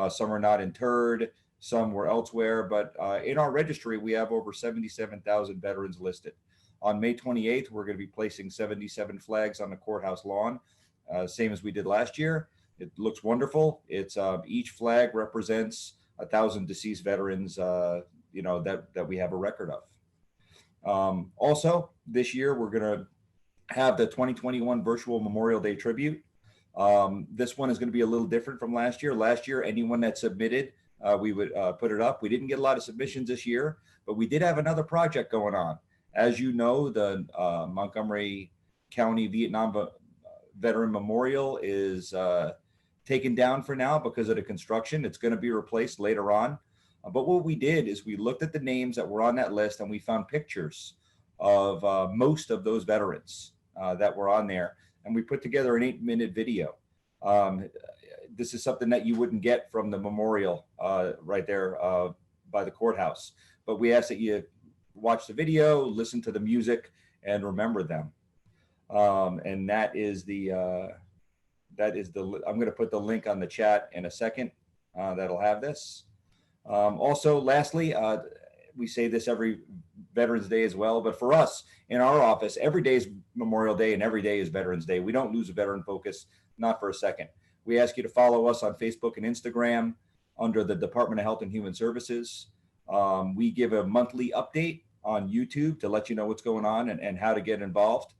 Some are not interred, some were elsewhere, but in our registry, we have over 77,000 veterans listed. On May 28th, we're going to be placing 77 flags on the courthouse lawn, same as we did last year. It looks wonderful. It's each flag represents 1,000 deceased veterans, that we have a record of. Also, this year we're going to have the 2021 Virtual Memorial Day Tribute. This one is going to be a little different from last year. Last year, anyone that submitted, we would put it up. We didn't get a lot of submissions this year, but we did have another project going on. As you know, the Montgomery County Vietnam Veteran Memorial is taken down for now because of the construction. It's going to be replaced later on. But what we did is we looked at the names that were on that list and we found pictures of most of those veterans that were on there. And we put together an 8-minute video. This is something that you wouldn't get from the memorial right there by the courthouse. But we ask that you watch the video, listen to the music, and remember them. And that is the, I'm going to put the link on the chat in a second. That'll have this. Also, lastly, we say this every Veterans Day as well, but for us in our office, every day is Memorial Day and every day is Veterans Day. We don't lose a veteran focus, not for a second. We ask you to follow us on Facebook and Instagram under the Department of Health and Human Services. We give a monthly update on YouTube to let you know what's going on and how to get involved.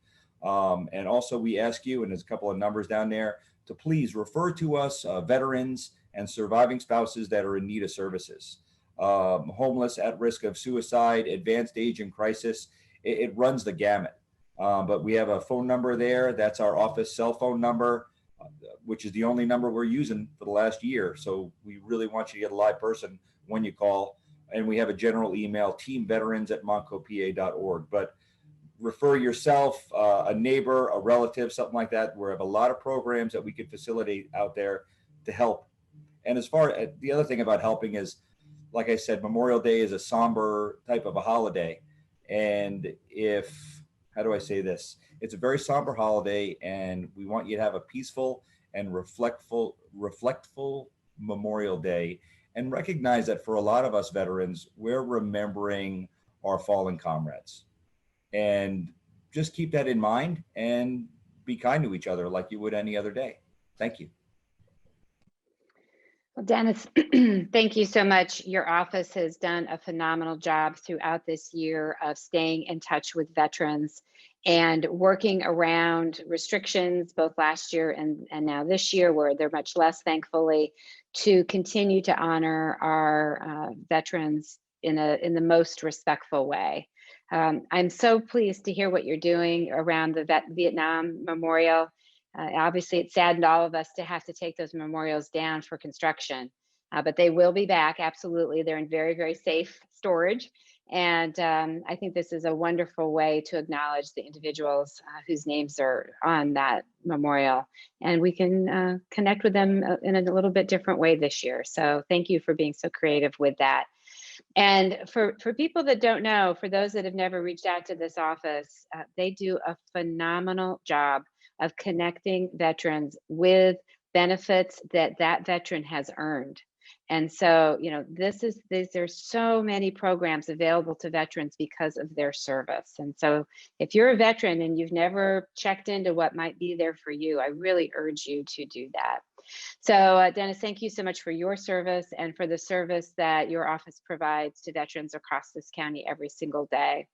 And also we ask you, and there's a couple of numbers down there, to please refer to us, veterans and surviving spouses that are in need of services. Homeless, at risk of suicide, advanced age and crisis, it runs the gamut. But we have a phone number there. That's our office cell phone number, which is the only number we're using for the last year. So we really want you to get a live person when you call. And we have a general email, teamveterans@montcopa.org. But refer yourself, a neighbor, a relative, something like that. We have a lot of programs that we could facilitate out there to help. And as far as the other thing about helping is, like I said, Memorial Day is a somber type of a holiday. And how do I say this? It's a very somber holiday, and we want you to have a peaceful and reflectful Memorial Day, and recognize that for a lot of us veterans, we're remembering our fallen comrades. And just keep that in mind and be kind to each other like you would any other day. Thank you. Well, Dennis, thank you so much. Your office has done a phenomenal job throughout this year of staying in touch with veterans and working around restrictions, both last year and now this year, where they're much less, thankfully, to continue to honor our veterans in the most respectful way. I'm so pleased to hear what you're doing around the Vietnam Memorial. Obviously, it saddened all of us to have to take those memorials down for construction, but they will be back. Absolutely. They're in very, very safe storage. And I think this is a wonderful way to acknowledge the individuals whose names are on that memorial. And we can connect with them in a little bit different way this year. So thank you for being so creative with that. And for people that don't know, for those that have never reached out to this office, they do a phenomenal job of connecting veterans with benefits that veteran has earned. And so, you know, there's so many programs available to veterans because of their service. And so if you're a veteran and you've never checked into what might be there for you, I really urge you to do that. So Dennis, thank you so much for your service and for the service that your office provides to veterans across this county every single day.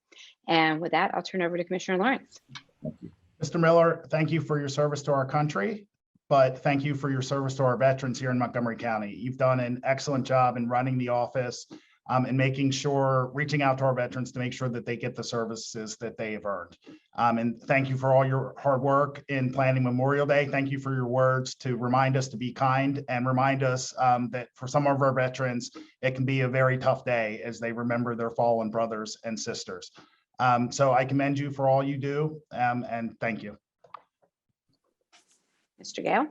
And with that, I'll turn over to Commissioner Lawrence. Thank you. Mr. Miller, thank you for your service to our country, but thank you for your service to our veterans here in Montgomery County. You've done an excellent job in running the office and making sure, reaching out to our veterans to make sure that they get the services that they have earned. And thank you for all your hard work in planning Memorial Day. Thank you for your words to remind us to be kind and remind us that for some of our veterans, it can be a very tough day as they remember their fallen brothers and sisters. So I commend you for all you do, and thank you. Mr. Gale.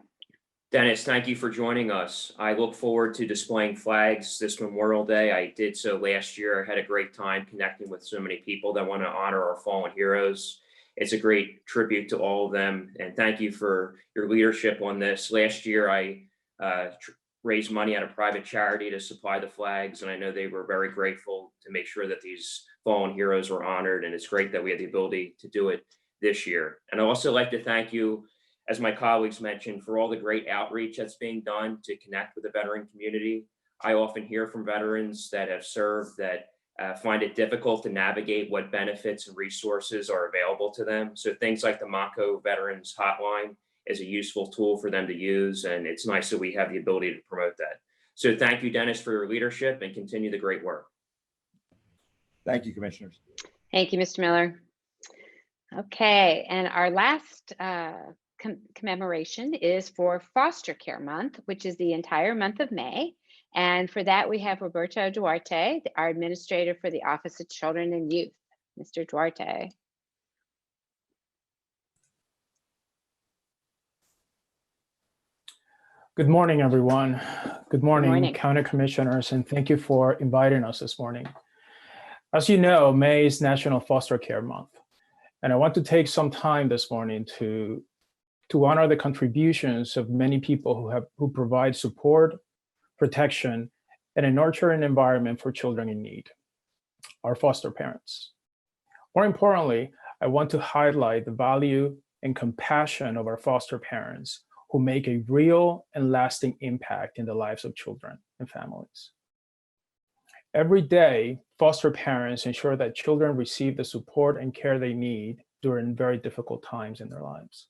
Dennis, thank you for joining us. I look forward to displaying flags this Memorial Day. I did so last year. I had a great time connecting with so many people that want to honor our fallen heroes. It's a great tribute to all of them. And thank you for your leadership on this. Last year, I raised money at a private charity to supply the flags. And I know they were very grateful to make sure that these fallen heroes were honored. And it's great that we had the ability to do it this year. And I'd also like to thank you, as my colleagues mentioned, for all the great outreach that's being done to connect with the veteran community. I often hear from veterans that have served that find it difficult to navigate what benefits and resources are available to them. So things like the Montco Veterans Hotline is a useful tool for them to use, and it's nice that we have the ability to promote that. So thank you, Dennis, for your leadership, and continue the great work. Thank you, commissioners. Thank you, Mr. Miller. Okay, and our last commemoration is for Foster Care Month, which is the entire month of May. And for that, we have Roberto Duarte, our administrator for the Office of Children and Youth. Mr. Duarte. Good morning, everyone. Good morning, morning. County Commissioners, and thank you for inviting us this morning. As you know, May is National Foster Care Month, and I want to take some time this morning to honor the contributions of many people who provide support, protection, and a nurturing environment for children in need, our foster parents. More importantly, I want to highlight the value and compassion of our foster parents who make a real and lasting impact in the lives of children and families. Every day, foster parents ensure that children receive the support and care they need during very difficult times in their lives.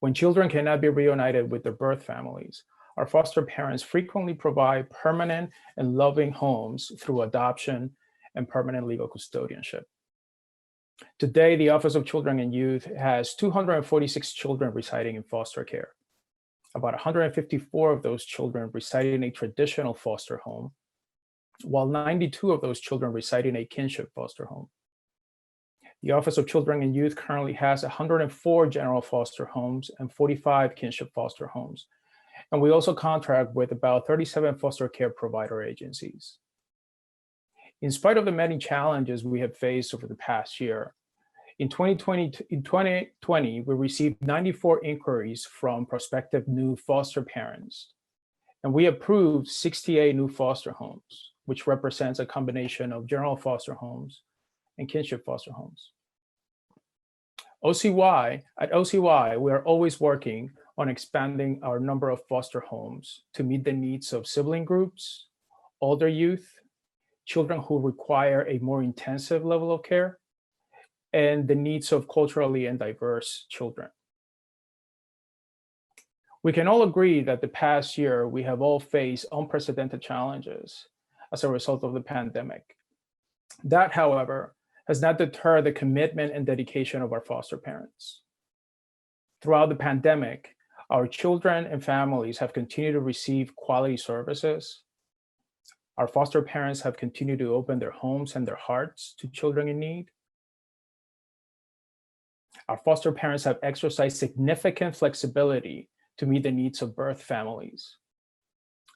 When children cannot be reunited with their birth families, our foster parents frequently provide permanent and loving homes through adoption and permanent legal custodianship. Today, the Office of Children and Youth has 246 children residing in foster care. About 154 of those children reside in a traditional foster home, while 92 of those children reside in a kinship foster home. The Office of Children and Youth currently has 104 general foster homes and 45 kinship foster homes. And we also contract with about 37 foster care provider agencies. In spite of the many challenges we have faced over the past year, in 2020, we received 94 inquiries from prospective new foster parents, and we approved 68 new foster homes, which represents a combination of general foster homes and kinship foster homes. At OCY, we are always working on expanding our number of foster homes to meet the needs of sibling groups, older youth, children who require a more intensive level of care, and the needs of culturally and diverse children. We can all agree that the past year we have all faced unprecedented challenges as a result of the pandemic. That, however, has not deterred the commitment and dedication of our foster parents. Throughout the pandemic, our children and families have continued to receive quality services. Our foster parents have continued to open their homes and their hearts to children in need. Our foster parents have exercised significant flexibility to meet the needs of birth families.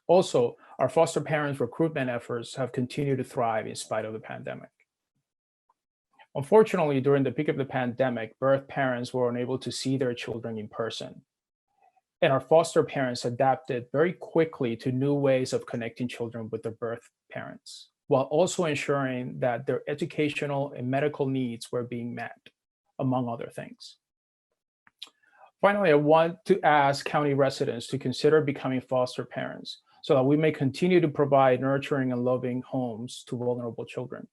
Also, our foster parents' recruitment efforts have continued to thrive in spite of the pandemic. Unfortunately, during the peak of the pandemic, birth parents were unable to see their children in person. And our foster parents adapted very quickly to new ways of connecting children with their birth parents, while also ensuring that their educational and medical needs were being met, among other things. Finally, I want to ask county residents to consider becoming foster parents so that we may continue to provide nurturing and loving homes to vulnerable children.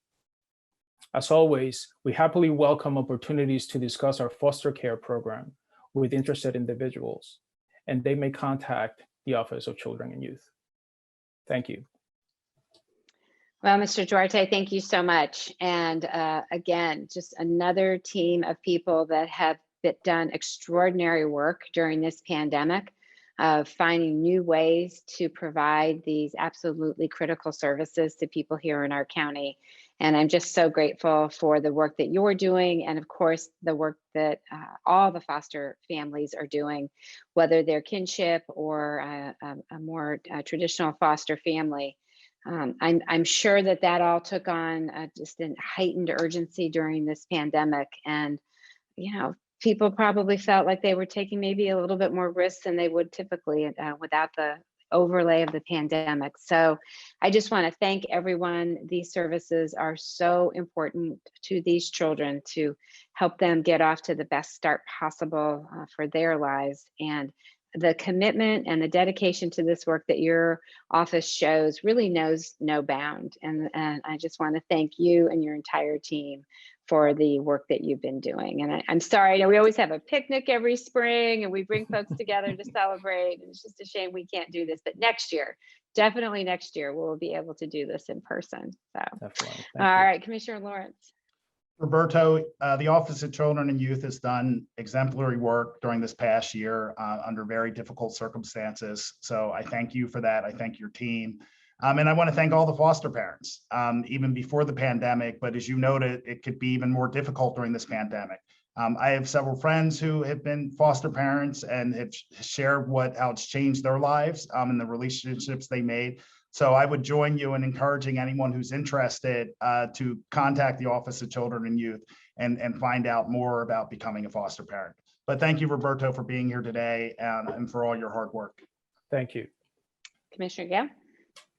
As always, we happily welcome opportunities to discuss our foster care program with interested individuals, and they may contact the Office of Children and Youth. Thank you. Well, Mr. Duarte, thank you so much. And again, just another team of people that have done extraordinary work during this pandemic of finding new ways to provide these absolutely critical services to people here in our county. And I'm just so grateful for the work that you're doing, and of course, the work that all the foster families are doing, whether they're kinship or a more traditional foster family. I'm sure that all took on just a heightened urgency during this pandemic. And, you know, people probably felt like they were taking maybe a little bit more risks than they would typically without the overlay of the pandemic. So I just want to thank everyone. These services are so important to these children to help them get off to the best start possible for their lives. And the commitment and the dedication to this work that your office shows really knows no bound. And I just want to thank you and your entire team for the work that you've been doing. And I'm sorry, I know we always have a picnic every spring and we bring folks together to celebrate. And it's just a shame we can't do this, but next year, definitely next year, we'll be able to do this in person. So, Definitely. all right, Commissioner Lawrence. Roberto, the Office of Children and Youth has done exemplary work during this past year under very difficult circumstances. So I thank you for that. I thank your team. And I want to thank all the foster parents, even before the pandemic, but as you noted, it could be even more difficult during this pandemic. I have several friends who have been foster parents and have shared how it's changed their lives and the relationships they made. So I would join you in encouraging anyone who's interested to contact the Office of Children and Youth and find out more about becoming a foster parent. But thank you, Roberto, for being here today and for all your hard work. Thank you. Commissioner Gale.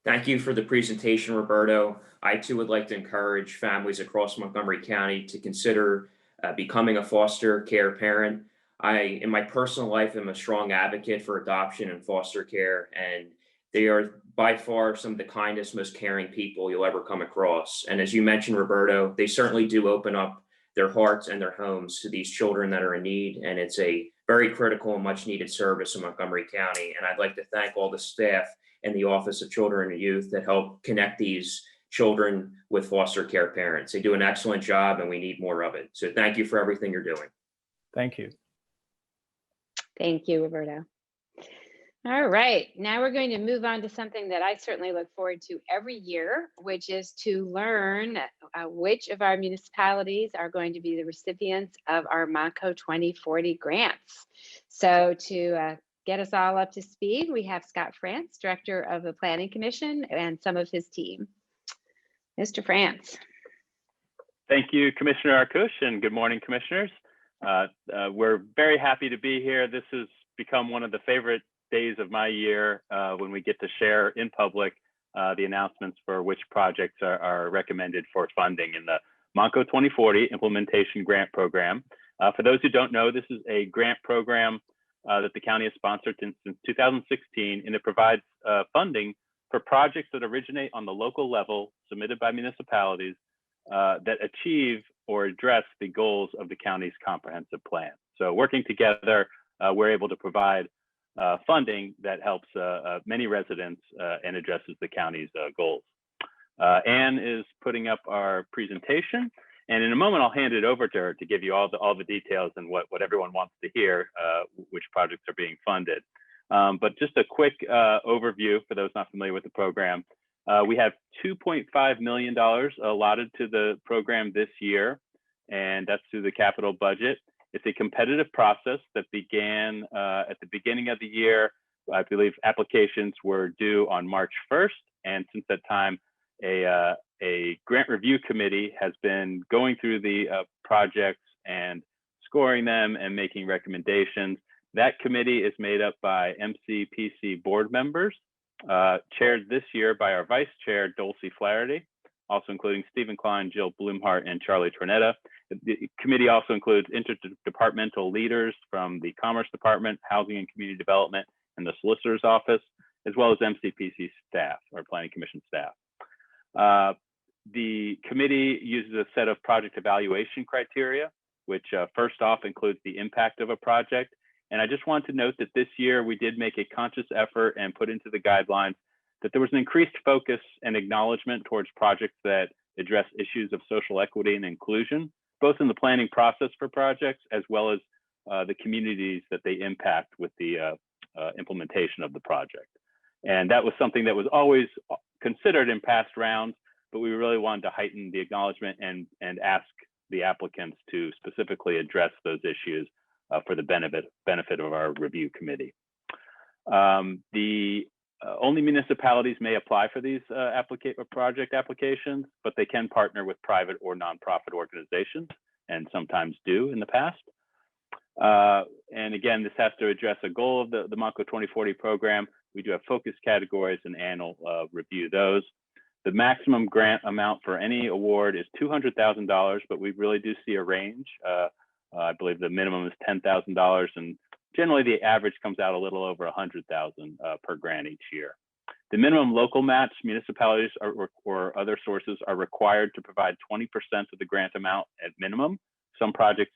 Thank you for the presentation, Roberto. I too would like to encourage families across Montgomery County to consider becoming a foster care parent. In my personal life, am a strong advocate for adoption and foster care, and they are by far some of the kindest, most caring people you'll ever come across. And as you mentioned, Roberto, they certainly do open up their hearts and their homes to these children that are in need. And it's a very critical and much needed service in Montgomery County. And I'd like to thank all the staff and the Office of Children and Youth that help connect these children with foster care parents. They do an excellent job and we need more of it. So thank you for everything you're doing. Thank you. Thank you, Roberto. All right, now we're going to move on to something that I certainly look forward to every year, which is to learn which of our municipalities are going to be the recipients of our MONCO 2040 grants. So to get us all up to speed, we have Scott France, Director of the Planning Commission, and some of his team. Mr. France. Thank you, Commissioner Arkush, and good morning, Commissioners. We're very happy to be here. This has become one of the favorite days of my year when we get to share in public the announcements for which projects are recommended for funding in the MONCO 2040 Implementation Grant Program. For those who don't know, this is a grant program that the county has sponsored since 2016, and it provides funding for projects that originate on the local level, submitted by municipalities that achieve or address the goals of the county's comprehensive plan. So working together, we're able to provide funding that helps many residents and addresses the county's goals. Anne is putting up our presentation, and in a moment I'll hand it over to her to give you all the details and what everyone wants to hear, which projects are being funded. But just a quick overview for those not familiar with the program. We have $2.5 million allotted to the program this year, and that's through the capital budget. It's a competitive process that began at the beginning of the year. I believe applications were due on March 1st. And since that time, a grant review committee has been going through the projects and scoring them and making recommendations. That committee is made up by MCPC board members, chaired this year by our vice chair, Dulcie Flaherty, also including Stephen Klein, Jill Blumhart, and Charlie Tronetta. The committee also includes interdepartmental leaders from the Commerce Department, Housing and Community Development, and the Solicitor's Office, as well as MCPC staff, or Planning Commission staff. The committee uses a set of project evaluation criteria, which first off includes the impact of a project. And I just want to note that this year we did make a conscious effort and put into the guidelines that there was an increased focus and acknowledgement towards projects that address issues of social equity and inclusion, both in the planning process for projects as well as the communities that they impact with the implementation of the project. And that was something that was always considered in past rounds, but we really wanted to heighten the acknowledgement and ask the applicants to specifically address those issues for the benefit of our review committee. Only municipalities may apply for these project applications, but they can partner with private or nonprofit organizations, and sometimes do in the past. And again, this has to address a goal of the MONCO 2040 program. We do have focus categories, and Ann will review those. The maximum grant amount for any award is $200,000, but we really do see a range. I believe the minimum is $10,000, and generally the average comes out a little over $100,000 per grant each year. The minimum local match, municipalities or other sources are required to provide 20% of the grant amount at minimum. Some projects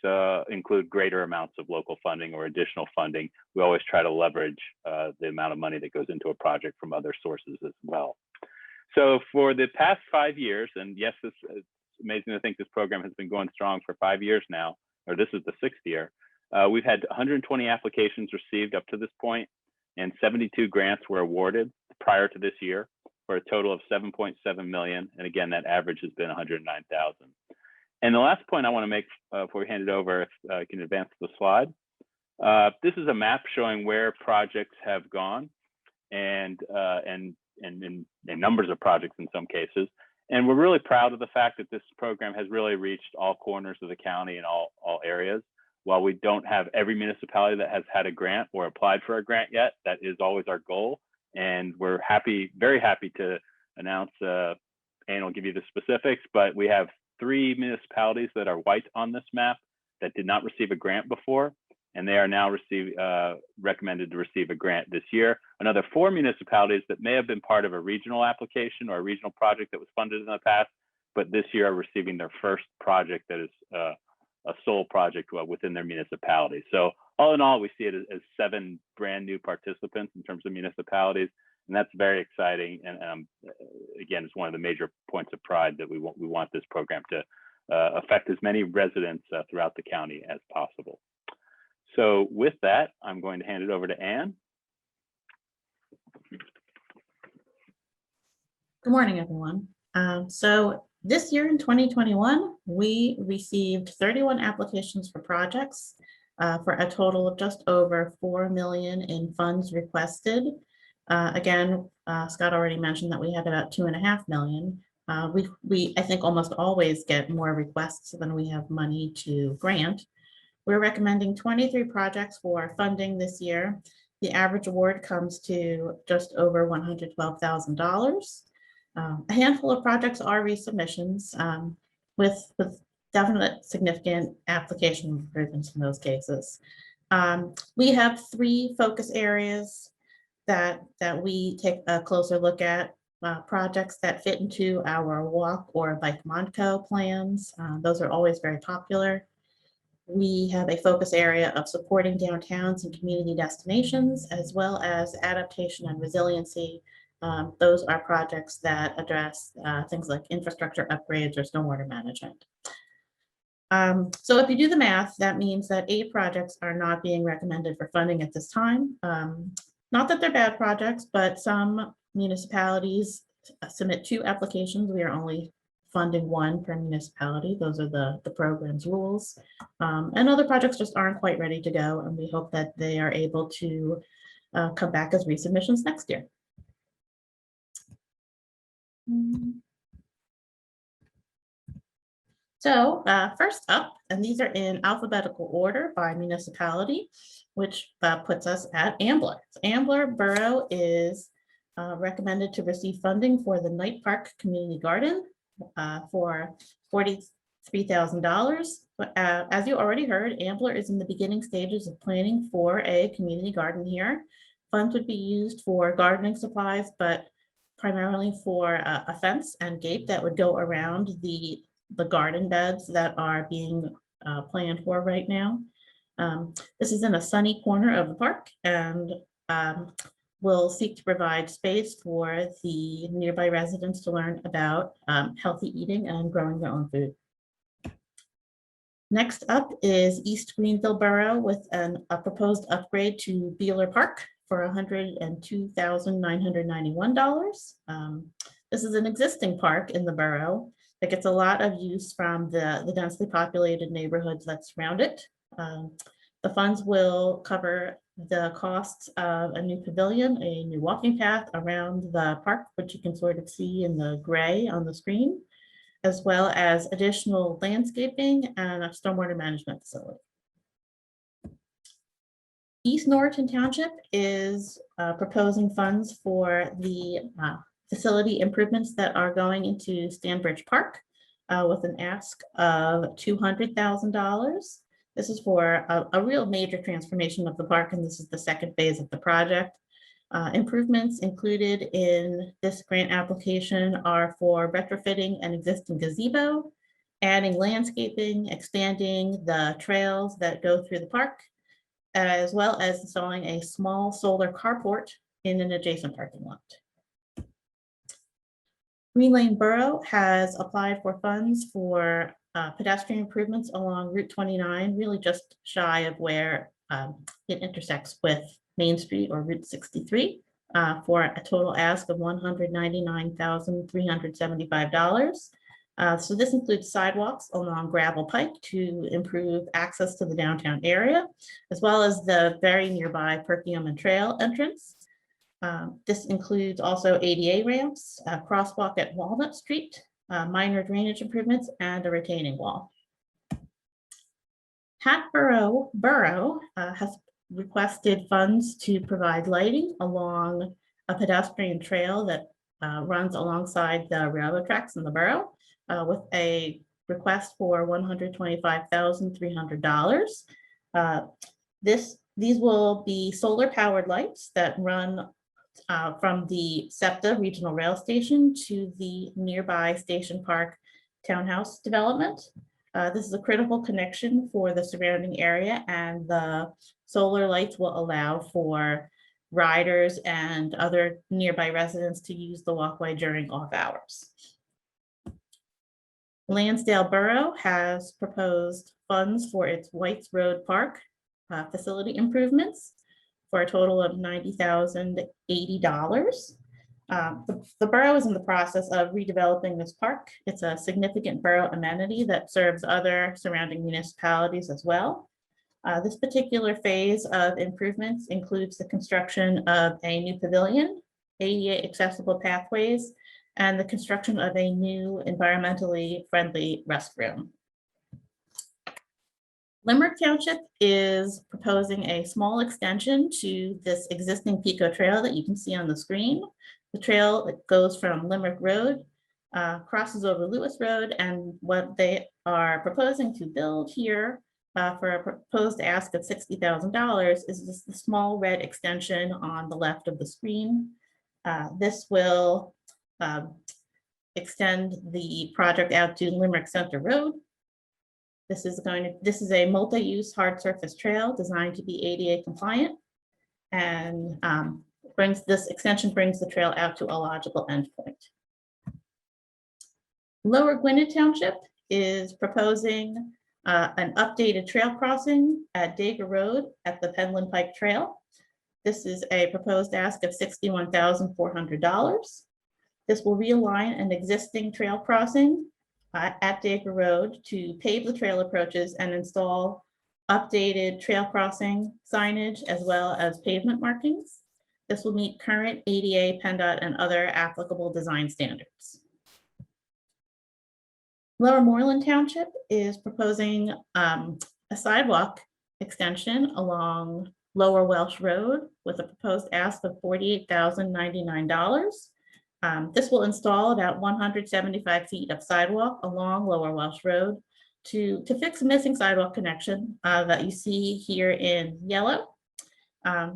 include greater amounts of local funding or additional funding. We always try to leverage the amount of money that goes into a project from other sources as well. So for the past 5 years, and yes, it's amazing to think this program has been going strong for 5 years now, or this is the 6th year. We've had 120 applications received up to this point, and 72 grants were awarded prior to this year. for a total of 7.7 million. And again, that average has been 109,000. And the last point I want to make before we hand it over, if I can advance the slide. This is a map showing where projects have gone and numbers of projects in some cases. And we're really proud of the fact that this program has really reached all corners of the county and all areas. While we don't have every municipality that has had a grant or applied for a grant yet, that is always our goal. And we're very happy to announce, and I'll give you the specifics, but we have 3 municipalities that are white on this map that did not receive a grant before, and they are now recommended to receive a grant this year. Another 4 municipalities that may have been part of a regional application or a regional project that was funded in the past, but this year are receiving their first project that is a sole project within their municipality. So all in all, we see it as 7 brand new participants in terms of municipalities, and that's very exciting. And again, it's one of the major points of pride that we want this program to affect as many residents throughout the county as possible. So with that, I'm going to hand it over to Ann. Good morning, everyone. So this year in 2021, we received 31 applications for projects for a total of just over 4 million in funds requested. Again, Scott already mentioned that we had about 2.5 million. I think almost always get more requests than we have money to grant. We're recommending 23 projects for funding this year. The average award comes to just over $112,000. A handful of projects are resubmissions with definite significant application improvements in those cases. We have 3 focus areas that we take a closer look at. Projects that fit into our walk or bike Montco plans. Those are always very popular. We have a focus area of supporting downtowns and community destinations, as well as adaptation and resiliency. Those are projects that address things like infrastructure upgrades or stormwater management. So if you do the math, that means that 8 projects are not being recommended for funding at this time. Not that they're bad projects, but some municipalities submit 2 applications. We are only funding 1 per municipality. Those are the program's rules. And other projects just aren't quite ready to go, and we hope that they are able to come back as resubmissions next year. So first up, and these are in alphabetical order by municipality, which puts us at Ambler. So Ambler Borough is recommended to receive funding for the Knight Park Community Garden for $43,000. But as you already heard, Ambler is in the beginning stages of planning for a community garden here. Funds would be used for gardening supplies, but primarily for a fence and gate that would go around the garden beds that are being planned for right now. This is in a sunny corner of the park, and will seek to provide space for the nearby residents to learn about healthy eating and growing their own food. Next up is East Greenville Borough with a proposed upgrade to Beeler Park for $102,991. This is an existing park in the borough that gets a lot of use from the densely populated neighborhoods that surround it. The funds will cover the costs of a new pavilion, a new walking path around the park, which you can sort of see in the gray on the screen, as well as additional landscaping and a stormwater management facility. East Norriton Township is proposing funds for the facility improvements that are going into Stanbridge Park with an ask of $200,000. This is for a real major transformation of the park, and this is the second phase of the project. Improvements included in this grant application are for retrofitting an existing gazebo, adding landscaping, expanding the trails that go through the park, as well as installing a small solar carport in an adjacent parking lot. Green Lane Borough has applied for funds for pedestrian improvements along Route 29, really just shy of where it intersects with Main Street or Route 63. for a total ask of $199,375. So this includes sidewalks along Gravel Pike to improve access to the downtown area, as well as the very nearby Perkiomen Trail entrance. This includes also ADA ramps, a crosswalk at Walnut Street, minor drainage improvements, and a retaining wall. Hatboro Borough has requested funds to provide lighting along a pedestrian trail that runs alongside the railroad tracks in the borough with a request for $125,300. These will be solar powered lights that run from the SEPTA Regional Rail Station to the nearby Station Park Townhouse development. This is a critical connection for the surrounding area, and the solar lights will allow for riders and other nearby residents to use the walkway during off hours. Lansdale Borough has proposed funds for its Whites Road Park facility improvements for a total of $90,080. The borough is in the process of redeveloping this park. It's a significant borough amenity that serves other surrounding municipalities as well. This particular phase of improvements includes the construction of a new pavilion, ADA accessible pathways, and the construction of a new environmentally friendly restroom. Limerick Township is proposing a small extension to this existing Pico Trail that you can see on the screen. The trail that goes from Limerick Road, crosses over Lewis Road, and what they are proposing to build here for a proposed ask of $60,000 is this the small red extension on the left of the screen. This will extend the project out to Limerick Center Road. This is a multi-use hard surface trail designed to be ADA compliant, and this extension brings the trail out to a logical endpoint. Lower Gwinnett Township is proposing an updated trail crossing at Dager Road at the Penland Pike Trail. This is a proposed ask of $61,400. This will realign an existing trail crossing at Dager Road to pave the trail approaches and install updated trail crossing signage as well as pavement markings. This will meet current ADA, PennDOT, and other applicable design standards. Lower Moreland Township is proposing a sidewalk extension along Lower Welsh Road with a proposed ask of $48,099. This will install about 175 feet of sidewalk along Lower Welsh Road to fix a missing sidewalk connection that you see here in yellow,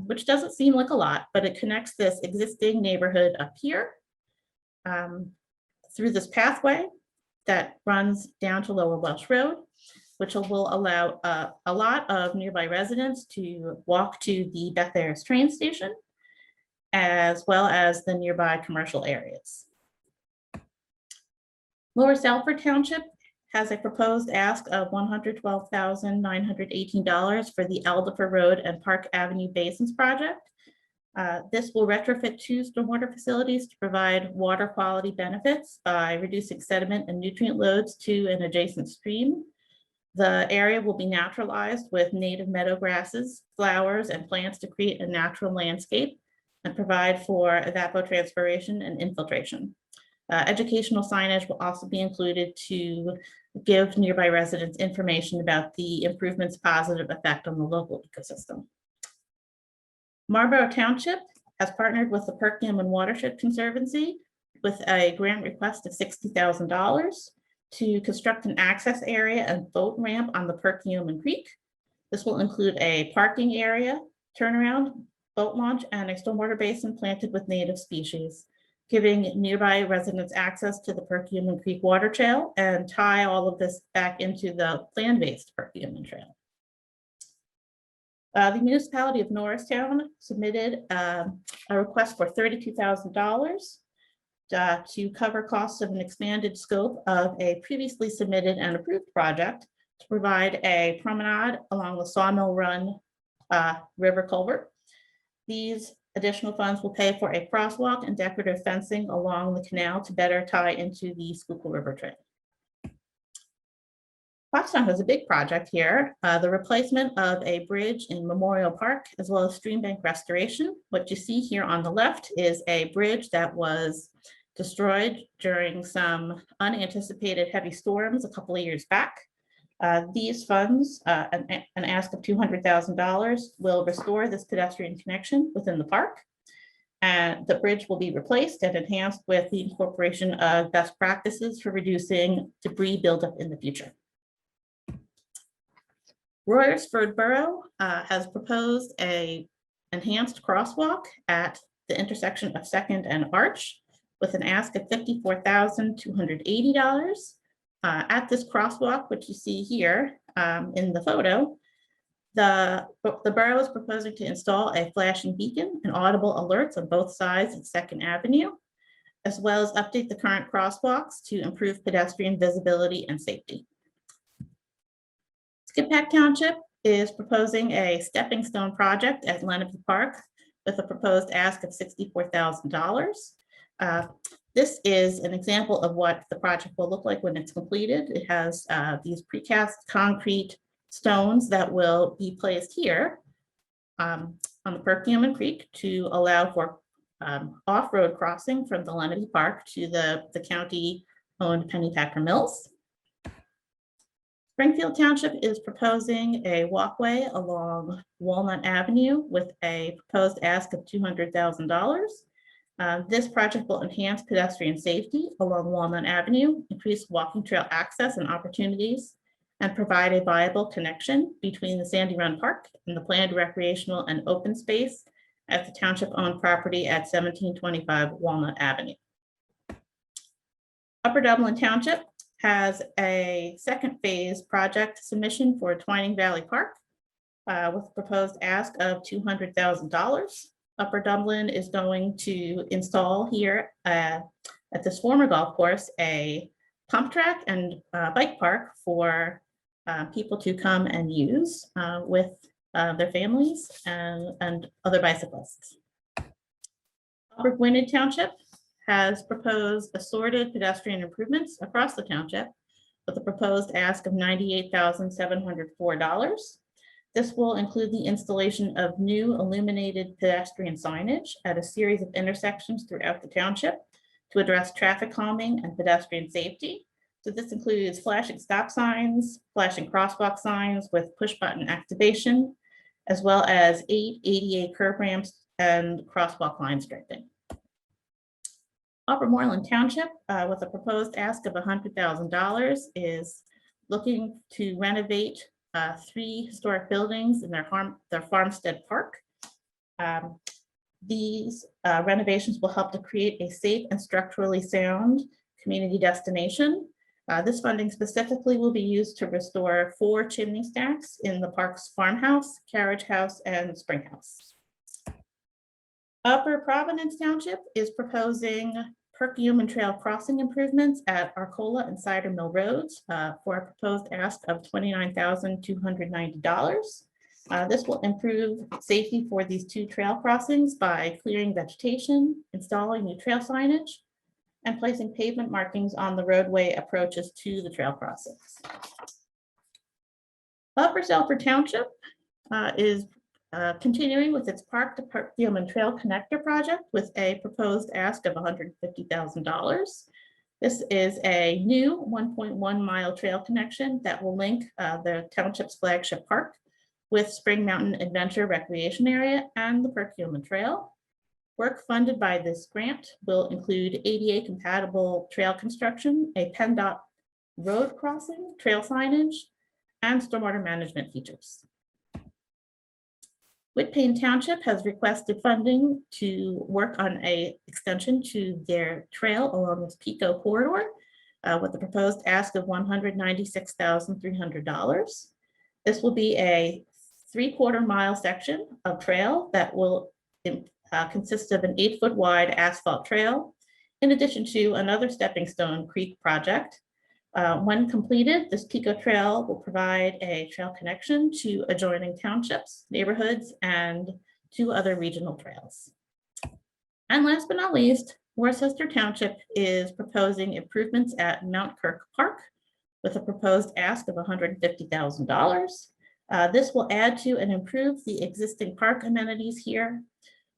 which doesn't seem like a lot, but it connects this existing neighborhood up here through this pathway that runs down to Lower Welsh Road, which will allow a lot of nearby residents to walk to the Beth Ayres train station, as well as the nearby commercial areas. Lower Salford Township has a proposed ask of $112,918 for the Aldifer Road and Park Avenue Basins project. This will retrofit 2 stormwater facilities to provide water quality benefits by reducing sediment and nutrient loads to an adjacent stream. The area will be naturalized with native meadow grasses, flowers, and plants to create a natural landscape and provide for evapotranspiration and infiltration. Educational signage will also be included to give nearby residents information about the improvement's positive effect on the local ecosystem. Marlborough Township has partnered with the Perkiomen Watershed Conservancy with a grant request of $60,000 to construct an access area and boat ramp on the Perkiomen Creek. This will include a parking area, turnaround, boat launch, and a stormwater basin planted with native species, giving nearby residents access to the Perkiomen Creek Water Trail and tie all of this back into the land-based Perkiomen Trail. The municipality of Norristown submitted a request for $32,000 to cover costs of an expanded scope of a previously submitted and approved project to provide a promenade along the Sawmill Run River culvert. These Additional funds will pay for a crosswalk and decorative fencing along the canal to better tie into the Schuylkill River Trail. Foxtown has a big project here, the replacement of a bridge in Memorial Park, as well as stream bank restoration. What you see here on the left is a bridge that was destroyed during some unanticipated heavy storms a couple of years back. These funds, an ask of $200,000, will restore this pedestrian connection within the park. And the bridge will be replaced and enhanced with the incorporation of best practices for reducing debris buildup in the future. Royersford Borough has proposed an enhanced crosswalk at the intersection of 2nd and Arch with an ask of $54,280. At this crosswalk, which you see here in the photo, the borough is proposing to install a flashing beacon and audible alerts on both sides of 2nd Avenue, as well as update the current crosswalks to improve pedestrian visibility and safety. Skippack Township is proposing a stepping stone project at Lenape Park with a proposed ask of $64,000. This is an example of what the project will look like when it's completed. It has these precast concrete stones that will be placed here on the Perkiomen Creek to allow for off-road crossing from the Lenape Park to the county-owned Pennypacker Mills. Springfield Township is proposing a walkway along Walnut Avenue with a proposed ask of $200,000. This project will enhance pedestrian safety along Walnut Avenue, increase walking trail access and opportunities, and provide a viable connection between the Sandy Run Park and the planned recreational and open space at the township-owned property at 1725 Walnut Avenue. Upper Dublin Township has a second phase project submission for Twining Valley Park with a proposed ask of $200,000. Upper Dublin is going to install here at this former golf course a pump track and bike park for people to come and use with their families and other bicyclists. Upper Gwynedd Township has proposed assorted pedestrian improvements across the township with a proposed ask of $98,704. This will include the installation of new illuminated pedestrian signage at a series of intersections throughout the township to address traffic calming and pedestrian safety. So this includes flashing stop signs, flashing crosswalk signs with push button activation, as well as 8 ADA curb ramps and crosswalk line striping. Upper Moreland Township, with a proposed ask of $100,000, is looking to renovate 3 historic buildings in their Farmstead Park. These renovations will help to create a safe and structurally sound community destination. This funding specifically will be used to restore 4 chimney stacks in the park's farmhouse, carriage house, and spring house. Upper Providence Township is proposing Perkiomen Trail crossing improvements at Arcola and Cider Mill Roads for a proposed ask of $29,290. This will improve safety for these 2 trail crossings by clearing vegetation, installing new trail signage, and placing pavement markings on the roadway approaches to the trail crossings. Upper Salford Township is continuing with its Park to Perkiomen Trail Connector project with a proposed ask of $150,000. This is a new 1.1 mile trail connection that will link the township's flagship park with Spring Mountain Adventure Recreation Area and the Perkiomen Trail. Work funded by this grant will include ADA compatible trail construction, a PennDOT road crossing, trail signage, and stormwater management features. Whitpain Township has requested funding to work on an extension to their trail along this Pico corridor with a proposed ask of $196,300. This will be a 3/4 mile section of trail that will consist of an 8-foot wide asphalt trail, in addition to another Stepping Stone Creek project. When completed, this Pico Trail will provide a trail connection to adjoining townships, neighborhoods, and 2 other regional trails. And last but not least, Worcester Township is proposing improvements at Mount Kirk Park with a proposed ask of $150,000. This will add to and improve the existing park amenities here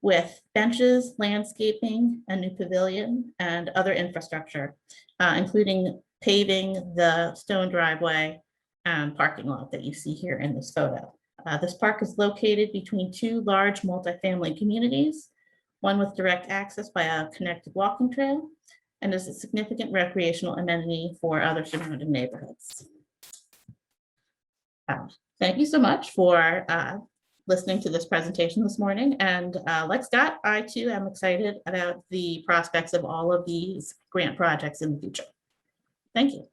with benches, landscaping, a new pavilion, and other infrastructure, including paving the stone driveway and parking lot that you see here in this photo. This park is located between two large multifamily communities, one with direct access by a connected walking trail, and is a significant recreational amenity for other surrounding neighborhoods. Thank you so much for listening to this presentation this morning. And like Scott, I too am excited about the prospects of all of these grant projects in the future. Thank you.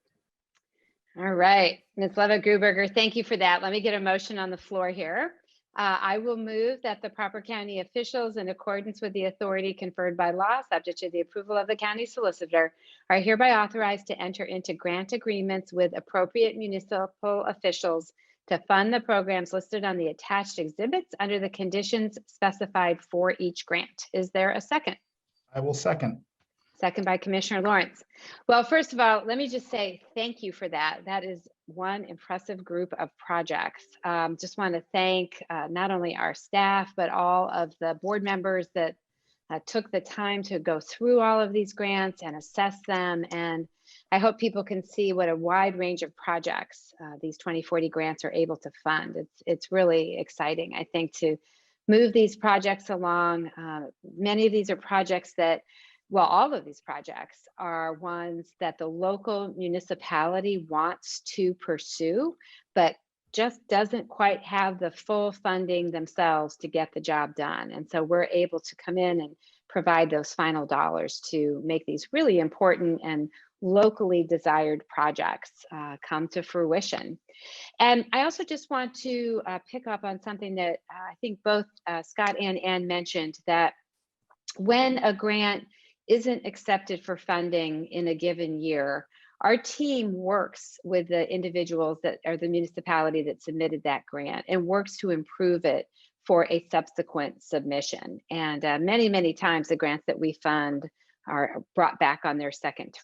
All right, Ms. Levitt-Gruberger, thank you for that. Let me get a motion on the floor here. I will move that the proper county officials, in accordance with the authority conferred by law, subject to the approval of the county solicitor, are hereby authorized to enter into grant agreements with appropriate municipal officials to fund the programs listed on the attached exhibits under the conditions specified for each grant. Is there a second? I will second. Second by Commissioner Lawrence. Well, first of all, let me just say thank you for that. That is one impressive group of projects. Just want to thank not only our staff, but all of the board members that took the time to go through all of these grants and assess them. And I hope people can see what a wide range of projects these 2040 grants are able to fund. It's really exciting, I think, to move these projects along. Many of these are projects that, well, all of these projects are ones that the local municipality wants to pursue, but just doesn't quite have the full funding themselves to get the job done. And so we're able to come in and provide those final dollars to make these really important and locally desired projects come to fruition. And I also just want to pick up on something that I think both Scott and Ann mentioned, that when a grant isn't accepted for funding in a given year, our team works with the individuals that are the municipality that submitted that grant and works to improve it for a subsequent submission. And many, many times the grants that we fund are brought back on their second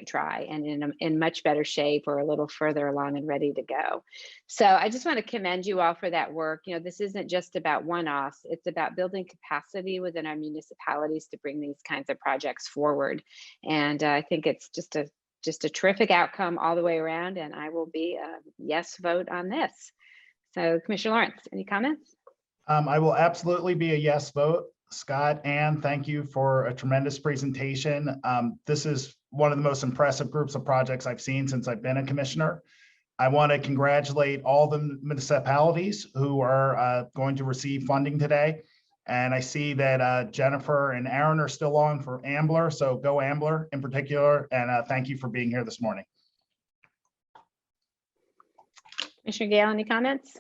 try and in much better shape or a little further along and ready to go. So I just want to commend you all for that work. You know, this isn't just about one-offs, it's about building capacity within our municipalities to bring these kinds of projects forward. And I think it's just a terrific outcome all the way around, and I will be a yes vote on this. So Commissioner Lawrence, any comments? I will absolutely be a yes vote. Scott, Ann, thank you for a tremendous presentation. This is one of the most impressive groups of projects I've seen since I've been a commissioner. I want to congratulate all the municipalities who are going to receive funding today. And I see that Jennifer and Aaron are still on for Ambler, so go Ambler in particular. And thank you for being here this morning. Commissioner Gale, any comments?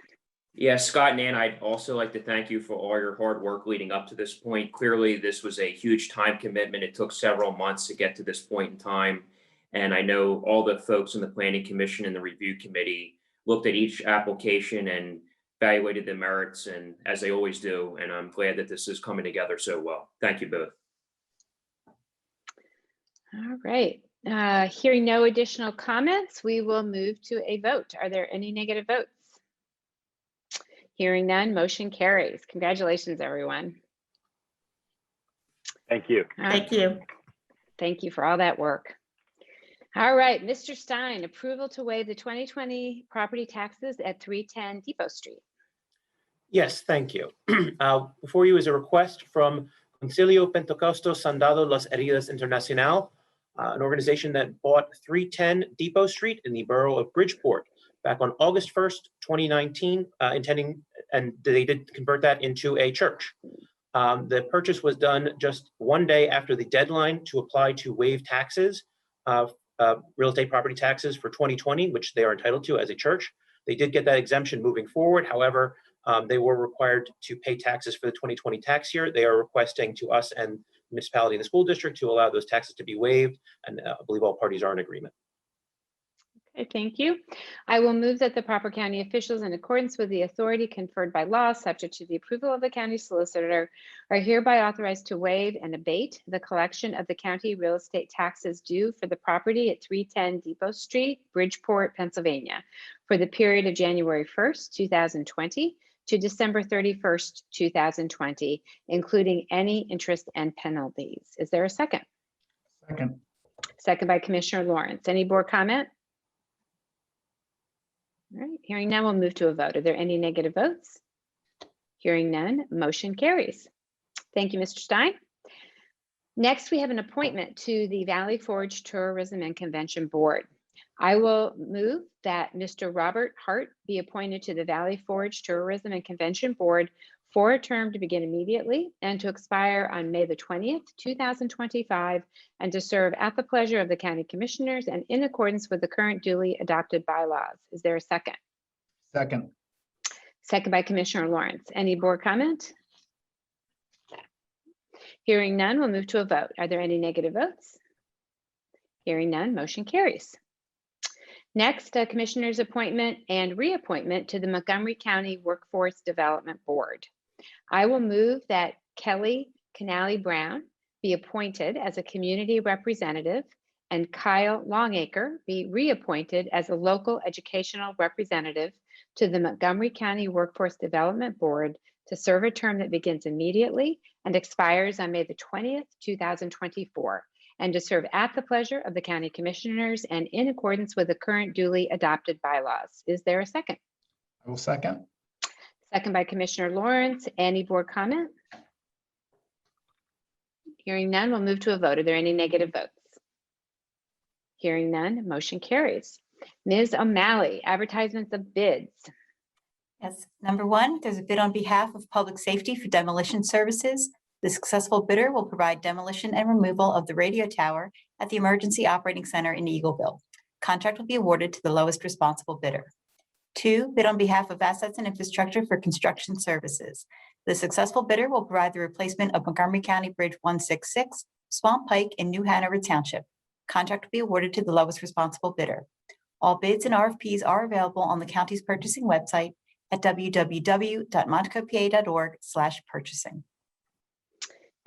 Yeah, Scott and Ann, I'd also like to thank you for all your hard work leading up to this point. Clearly, this was a huge time commitment. It took several months to get to this point in time. And I know all the folks in the Planning Commission and the Review Committee looked at each application and evaluated the merits, and as they always do. And I'm glad that this is coming together so well. Thank you both. All right. Hearing no additional comments, we will move to a vote. Are there any negative votes? Hearing none, motion carries. Congratulations, everyone. Thank you. Thank you. Thank you for all that work. All right, Mr. Stein, approval to waive the 2020 property taxes at 310 Depot Street. Yes, thank you. Before you is a request from Concilio Pentecostal Sandado Las Heridas Internacional, an organization that bought 310 Depot Street in the borough of Bridgeport back on August 1st, 2019, and they did convert that into a church. The purchase was done just one day after the deadline to apply to waive taxes, real estate property taxes for 2020, which they are entitled to as a church. They did get that exemption moving forward. However, they were required to pay taxes for the 2020 tax year. They are requesting to us and municipality and the school district to allow those taxes to be waived, and I believe all parties are in agreement. Okay, thank you. I will move that the proper county officials, in accordance with the authority conferred by law, subject to the approval of the county solicitor, are hereby authorized to waive and abate the collection of the county real estate taxes due for the property at 310 Depot Street, Bridgeport, Pennsylvania, for the period of January 1st, 2020 to December 31st, 2020, including any interest and penalties. Is there a second? Second. Second by Commissioner Lawrence. Any board comment? All right, hearing none, we'll move to a vote. Are there any negative votes? Hearing none, motion carries. Thank you, Mr. Stein. Next, we have an appointment to the Valley Forge Tourism and Convention Board. I will move that Mr. Robert Hart be appointed to the Valley Forge Tourism and Convention Board for a term to begin immediately and to expire on May the 20th, 2025, and to serve at the pleasure of the county commissioners and in accordance with the current duly adopted bylaws. Is there a second? Second. Second by Commissioner Lawrence. Any board comment? Hearing none, we'll move to a vote. Are there any negative votes? Hearing none, motion carries. Next, Commissioner's appointment and reappointment to the Montgomery County Workforce Development Board. I will move that Kelly Canally Brown be appointed as a community representative and Kyle Longacre be reappointed as a local educational representative to the Montgomery County Workforce Development Board to serve a term that begins immediately and expires on May the 20th, 2024, and to serve at the pleasure of the county commissioners and in accordance with the current duly adopted bylaws. Is there a second? I will second. Second by Commissioner Lawrence. Any board comment? Hearing none, we'll move to a vote. Are there any negative votes? Hearing none, motion carries. Ms. O'Malley, advertisements of bids. Yes, number one, there's a bid on behalf of Public Safety for demolition services. The successful bidder will provide demolition and removal of the radio tower at the Emergency Operating Center in Eagleville. Contract will be awarded to the lowest responsible bidder. Two, bid on behalf of Assets and Infrastructure for construction services. The successful bidder will provide the replacement of Montgomery County Bridge 166, Swamp Pike in New Hanover Township. Contract will be awarded to the lowest responsible bidder. All bids and RFPs are available on the county's purchasing website at www.montcopa.org/purchasing.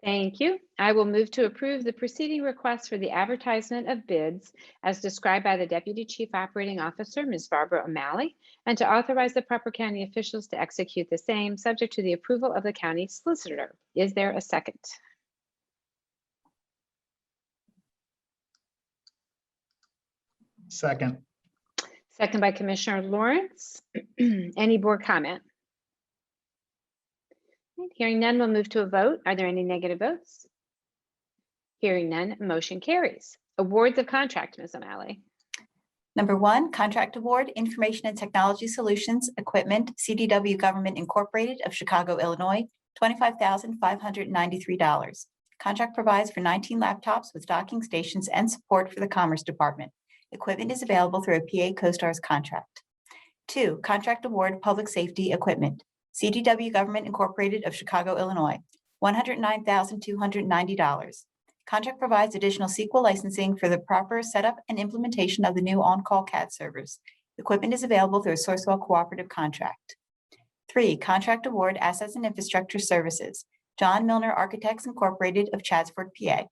Thank you. I will move to approve the preceding request for the advertisement of bids as described by the Deputy Chief Operating Officer, Ms. Barbara O'Malley, and to authorize the proper county officials to execute the same, subject to the approval of the county solicitor. Is there a second? Second. Second by Commissioner Lawrence. Any board comment? Hearing none, we'll move to a vote. Are there any negative votes? Hearing none, motion carries. Awards of contract, Ms. O'Malley. Number one, contract award, Information and Technology Solutions Equipment, CDW Government Incorporated of Chicago, Illinois, $25,593. Contract provides for 19 laptops with docking stations and support for the Commerce Department. Equipment is available through a PA CoStars contract. Two, contract award, Public Safety Equipment, CDW Government Incorporated of Chicago, Illinois, $109,290. Contract provides additional SQL licensing for the proper setup and implementation of the new on-call CAD servers. Equipment is available through a Sourcewell cooperative contract. Three, contract award, Assets and Infrastructure Services, John Milner Architects Incorporated of Chadsford, PA,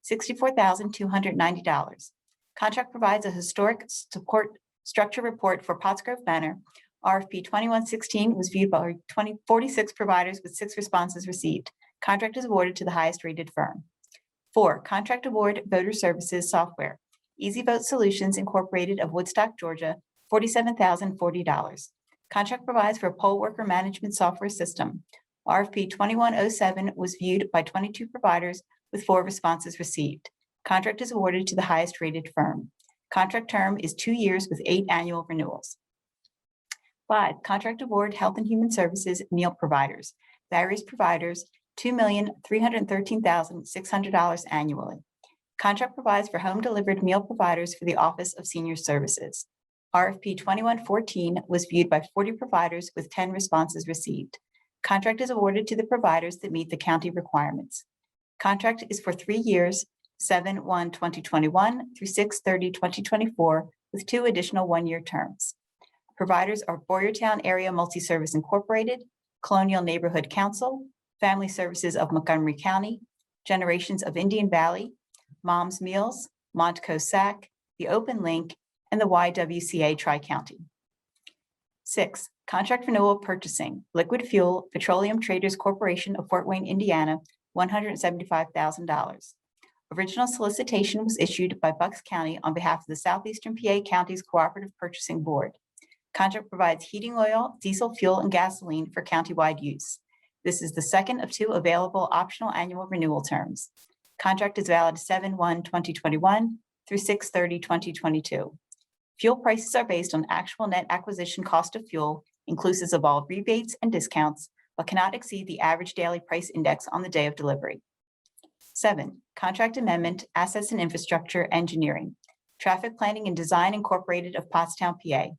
$64,290. Contract provides a historic support structure report for Pottsgrove Manor. RFP 2116 was viewed by 46 providers with 6 responses received. Contract is awarded to the highest rated firm. Four, contract award, Voter Services Software, Easy Vote Solutions Incorporated of Woodstock, Georgia, $47,040. Contract provides for a poll worker management software system. RFP 2107 was viewed by 22 providers with 4 responses received. Contract is awarded to the highest rated firm. Contract term is 2 years with 8 annual renewals. 5, contract award, Health and Human Services Meal Providers. Various providers, $2,313,600 annually. Contract provides for home delivered meal providers for the Office of Senior Services. RFP 2114 was viewed by 40 providers with 10 responses received. Contract is awarded to the providers that meet the county requirements. Contract is for 3 years, 7/1/2021 through 6/30/2024, with 2 additional one-year terms. Providers are Boyertown Area Multi-Service Incorporated, Colonial Neighborhood Council, Family Services of Montgomery County, Generations of Indian Valley, Mom's Meals, Montco SAC, the Open Link, and the YWCA Tri-County. 6, contract renewal purchasing, Liquid Fuel Petroleum Traders Corporation of Fort Wayne, Indiana, $175,000. Original solicitation was issued by Bucks County on behalf of the Southeastern PA Counties Cooperative Purchasing Board. Contract provides heating oil, diesel fuel, and gasoline for countywide use. This is the second of 2 available optional annual renewal terms. Contract is valid 7/1/2021 through 6/30/2022. Fuel prices are based on actual net acquisition cost of fuel, inclusive of all rebates and discounts, but cannot exceed the average daily price index on the day of delivery. 7, contract amendment, assets and infrastructure engineering, Traffic Planning and Design Incorporated of Pottstown, PA,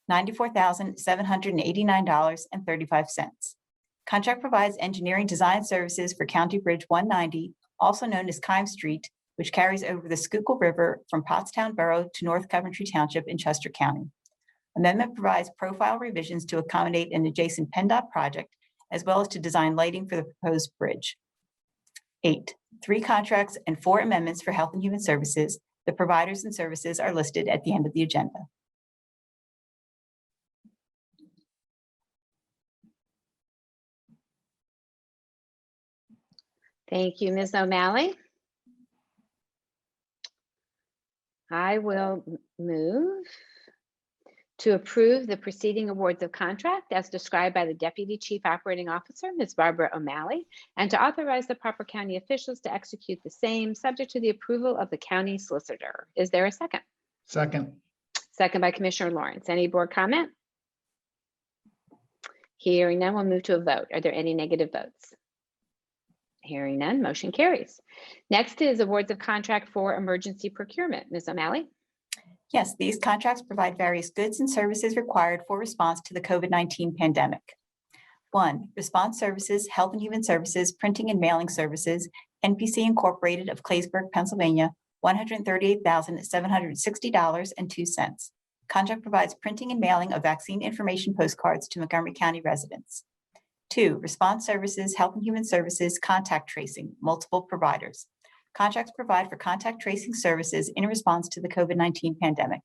$94,789.35. Contract provides engineering design services for County Bridge 190, also known as Kime Street, which carries over the Schuylkill River from Pottstown Borough to North Coventry Township in Chester County. Amendment provides profile revisions to accommodate an adjacent PennDOT project, as well as to design lighting for the proposed bridge. 8, 3 contracts and 4 amendments for Health and Human Services. The providers and services are listed at the end of the agenda. Thank you, Ms. O'Malley. I will move to approve the preceding awards of contract as described by the Deputy Chief Operating Officer, Ms. Barbara O'Malley, and to authorize the proper county officials to execute the same, subject to the approval of the county solicitor. Is there a second? Second. Second by Commissioner Lawrence. Any board comment? Hearing none, we'll move to a vote. Are there any negative votes? Hearing none, motion carries. Next is awards of contract for emergency procurement. Ms. O'Malley? Yes, these contracts provide various goods and services required for response to the COVID-19 pandemic. 1, response services, Health and Human Services, printing and mailing services, NPC Incorporated of Claysburg, Pennsylvania, $138,760.02. Contract provides printing and mailing of vaccine information postcards to Montgomery County residents. 2, response services, Health and Human Services, contact tracing, multiple providers. Contracts provide for contact tracing services in response to the COVID-19 pandemic.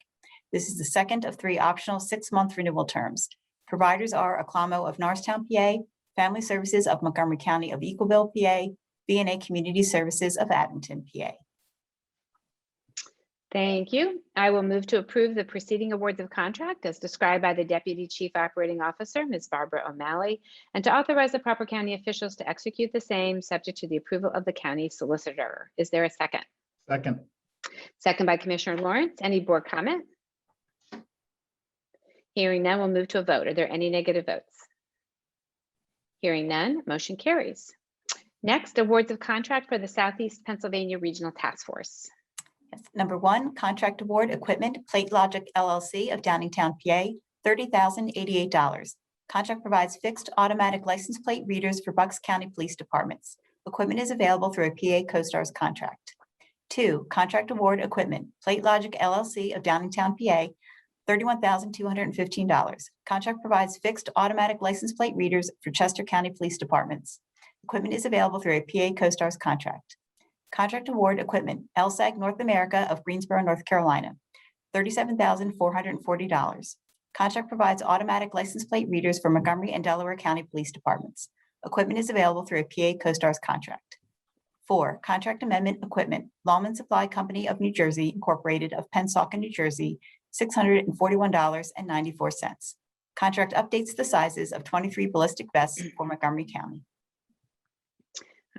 This is the second of 3 optional 6-month renewal terms. Providers are Acclamo of Norristown, PA, Family Services of Montgomery County of Equalville, PA, V&A Community Services of Abington, PA. Thank you. I will move to approve the preceding awards of contract as described by the Deputy Chief Operating Officer, Ms. Barbara O'Malley, and to authorize the proper county officials to execute the same, subject to the approval of the county solicitor. Is there a second? Second. Second by Commissioner Lawrence. Any board comment? Hearing none, we'll move to a vote. Are there any negative votes? Hearing none, motion carries. Next, awards of contract for the Southeast Pennsylvania Regional Task Force. Yes. Number 1, contract award equipment, Plate Logic LLC of Downingtown, PA, $30,088. Contract provides fixed automatic license plate readers for Bucks County Police Departments. Equipment is available through a PA CoStars contract. 2, contract award equipment, Plate Logic LLC of Downingtown, PA, $31,215. Contract provides fixed automatic license plate readers for Chester County Police Departments. Equipment is available through a PA CoStars contract. Contract award equipment, LSAG North America of Greensboro, North Carolina, $37,440. Contract provides automatic license plate readers for Montgomery and Delaware County Police Departments. Equipment is available through a PA CoStars contract. 4, contract amendment equipment, Lawman Supply Company of New Jersey, Incorporated of Pennsauken, New Jersey, $641.94. Contract updates the sizes of 23 ballistic vests for Montgomery County.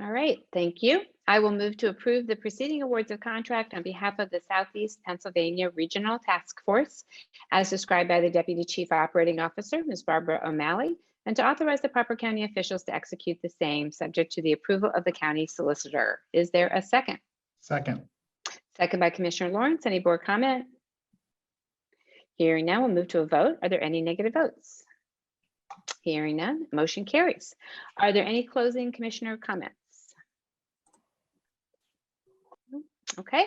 All right, thank you. I will move to approve the preceding awards of contract on behalf of the Southeast Pennsylvania Regional Task Force as described by the Deputy Chief Operating Officer, Ms. Barbara O'Malley, and to authorize the proper county officials to execute the same, subject to the approval of the county solicitor. Is there a second? Second. Second by Commissioner Lawrence. Any board comment? Hearing none, we'll move to a vote. Are there any negative votes? Hearing none, motion carries. Are there any closing commissioner comments? Okay,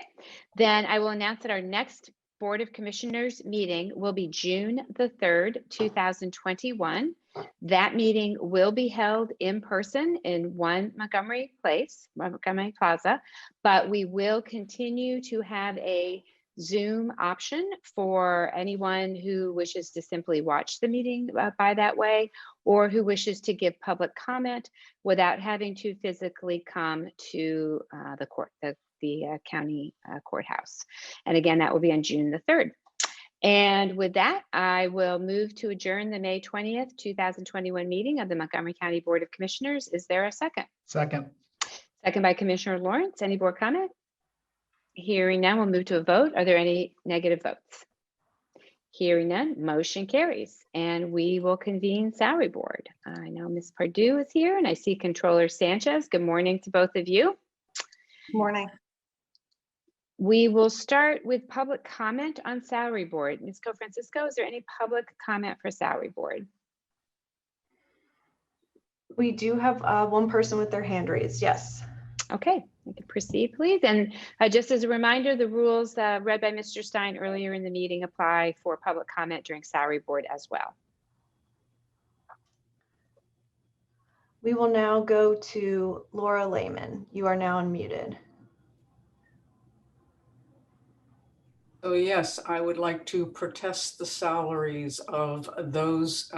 then I will announce that our next Board of Commissioners meeting will be June the 3rd, 2021. That meeting will be held in person in 1 Montgomery Place, Montgomery Plaza, but we will continue to have a Zoom option for anyone who wishes to simply watch the meeting by that way, or who wishes to give public comment without having to physically come to the court, the county courthouse. And again, that will be on June the 3rd. And with that, I will move to adjourn the May 20th, 2021 meeting of the Montgomery County Board of Commissioners. Is there a second? Second. Second by Commissioner Lawrence. Any board comment? Hearing none, we'll move to a vote. Are there any negative votes? Hearing none, motion carries, and we will convene salary board. I know Ms. Pardue is here, and I see Controller Sanchez. Good morning to both of you. Morning. We will start with public comment on salary board. Ms. Co-Francisco, is there any public comment for salary board? We do have one person with their hand raised, yes. Okay, we can proceed, please. And just as a reminder, the rules read by Mr. Stein earlier in the meeting apply for public comment during salary board as well. We will now go to Laura Lehman. You are now unmuted. So yes, I would like to protest the salaries of those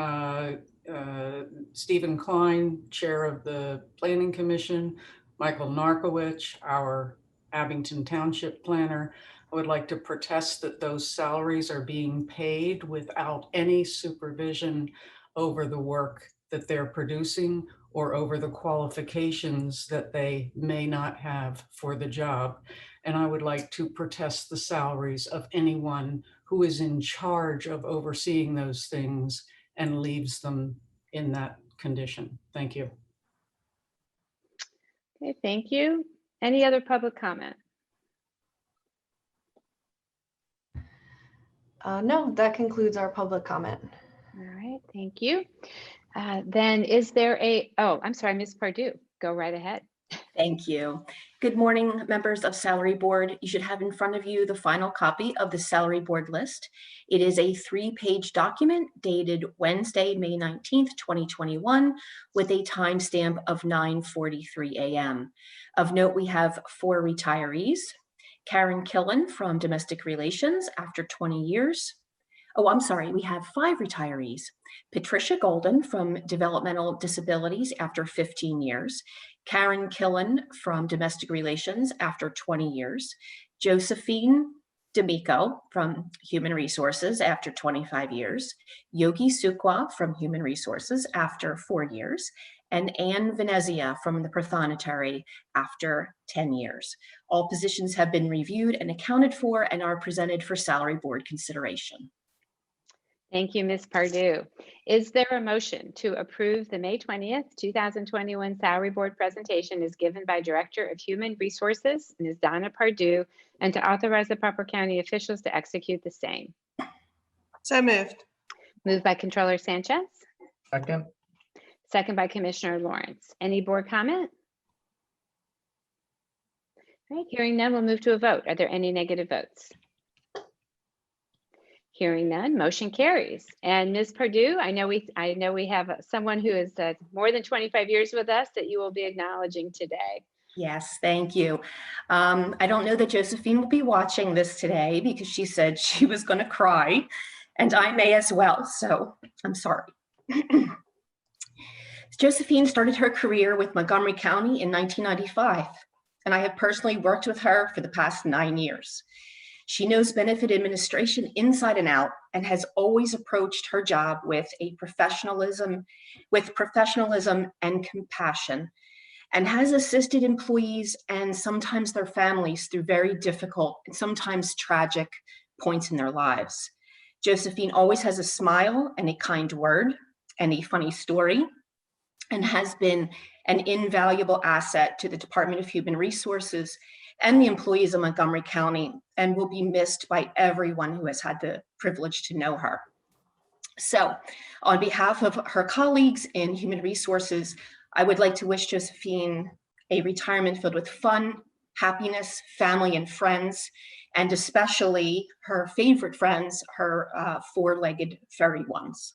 Stephen Klein, Chair of the Planning Commission, Michael Narkowicz, our Abington Township Planner. I would like to protest that those salaries are being paid without any supervision over the work that they're producing or over the qualifications that they may not have for the job. And I would like to protest the salaries of anyone who is in charge of overseeing those things and leaves them in that condition. Thank you. Okay, thank you. Any other public comment? No, that concludes our public comment. All right, thank you. Then is there I'm sorry, Ms. Pardue, go right ahead. Thank you. Good morning, members of Salary Board. You should have in front of you the final copy of the Salary Board list. It is a 3-page document dated Wednesday, May 19th, 2021, with a timestamp of 9:43 a.m. Of note, we have 4 retirees. Karen Killen from Domestic Relations after 20 years. Oh, I'm sorry, we have 5 retirees. Patricia Golden from Developmental Disabilities after 15 years. Karen Killen from Domestic Relations after 20 years. Josephine D'Amico from Human Resources after 25 years. Yogi Sukwa from Human Resources after 4 years. And Anne Venezia from the Prothonotary after 10 years. All positions have been reviewed and accounted for and are presented for Salary Board consideration. Thank you, Ms. Pardue. Is there a motion to approve the May 20th, 2021 Salary Board presentation as given by Director of Human Resources, Ms. Donna Pardue, and to authorize the proper county officials to execute the same? So moved. Moved by Controller Sanchez. Second. Second by Commissioner Lawrence. Any board comment? All right, hearing none, we'll move to a vote. Are there any negative votes? Hearing none, motion carries. And Ms. Pardue, I know we have someone who is more than 25 years with us that you will be acknowledging today. Yes, thank you. I don't know that Josephine will be watching this today because she said she was going to cry, and I may as well, so I'm sorry. Josephine started her career with Montgomery County in 1995, and I have personally worked with her for the past 9 years. She knows benefit administration inside and out and has always approached her job with professionalism and compassion, and has assisted employees and sometimes their families through very difficult and sometimes tragic points in their lives. Josephine always has a smile and a kind word and a funny story, and has been an invaluable asset to the Department of Human Resources and the employees of Montgomery County, and will be missed by everyone who has had the privilege to know her. So on behalf of her colleagues in Human Resources, I would like to wish Josephine a retirement filled with fun, happiness, family, and friends, and especially her favorite friends, her four-legged furry ones.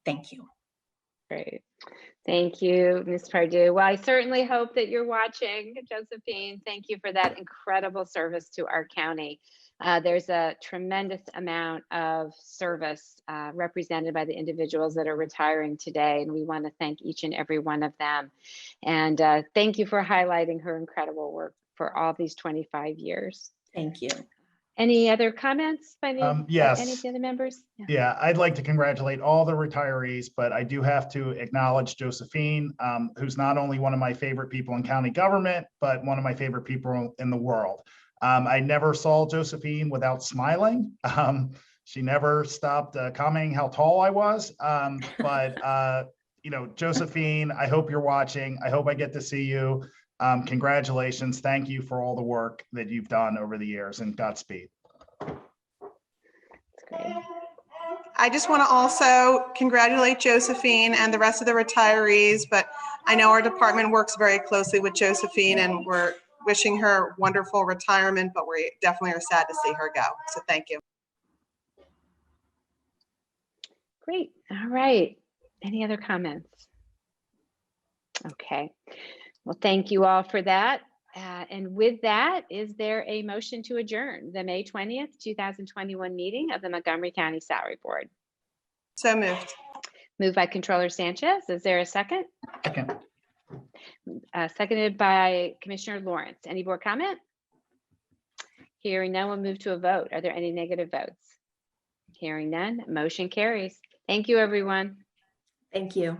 Thank you. Great. Thank you, Ms. Pardue. Well, I certainly hope that you're watching, Josephine. Thank you for that incredible service to our county. There's a tremendous amount of service represented by the individuals that are retiring today, and we want to thank each and every one of them. And thank you for highlighting her incredible work for all these 25 years. Thank you. Any other comments by yes. any of the other members? Yeah, I'd like to congratulate all the retirees, but I do have to acknowledge Josephine, who's not only one of my favorite people in county government, but one of my favorite people in the world. I never saw Josephine without smiling. She never stopped commenting how tall I was. You know, Josephine, I hope you're watching. I hope I get to see you. Congratulations. Thank you for all the work that you've done over the years, and Godspeed. That's great. I just want to also congratulate Josephine and the rest of the retirees, but I know our department works very closely with Josephine, and we're wishing her wonderful retirement, but we definitely are sad to see her go. So thank you. Great. All right. Any other comments? Okay. Well, thank you all for that. And with that, is there a motion to adjourn the May 20th, 2021 meeting of the Montgomery County Salary Board? So moved. Moved by Controller Sanchez. Is there a second? Second. Seconded by Commissioner Lawrence. Any board comment? Hearing none, we'll move to a vote. Are there any negative votes? Hearing none, motion carries. Thank you, everyone. Thank you.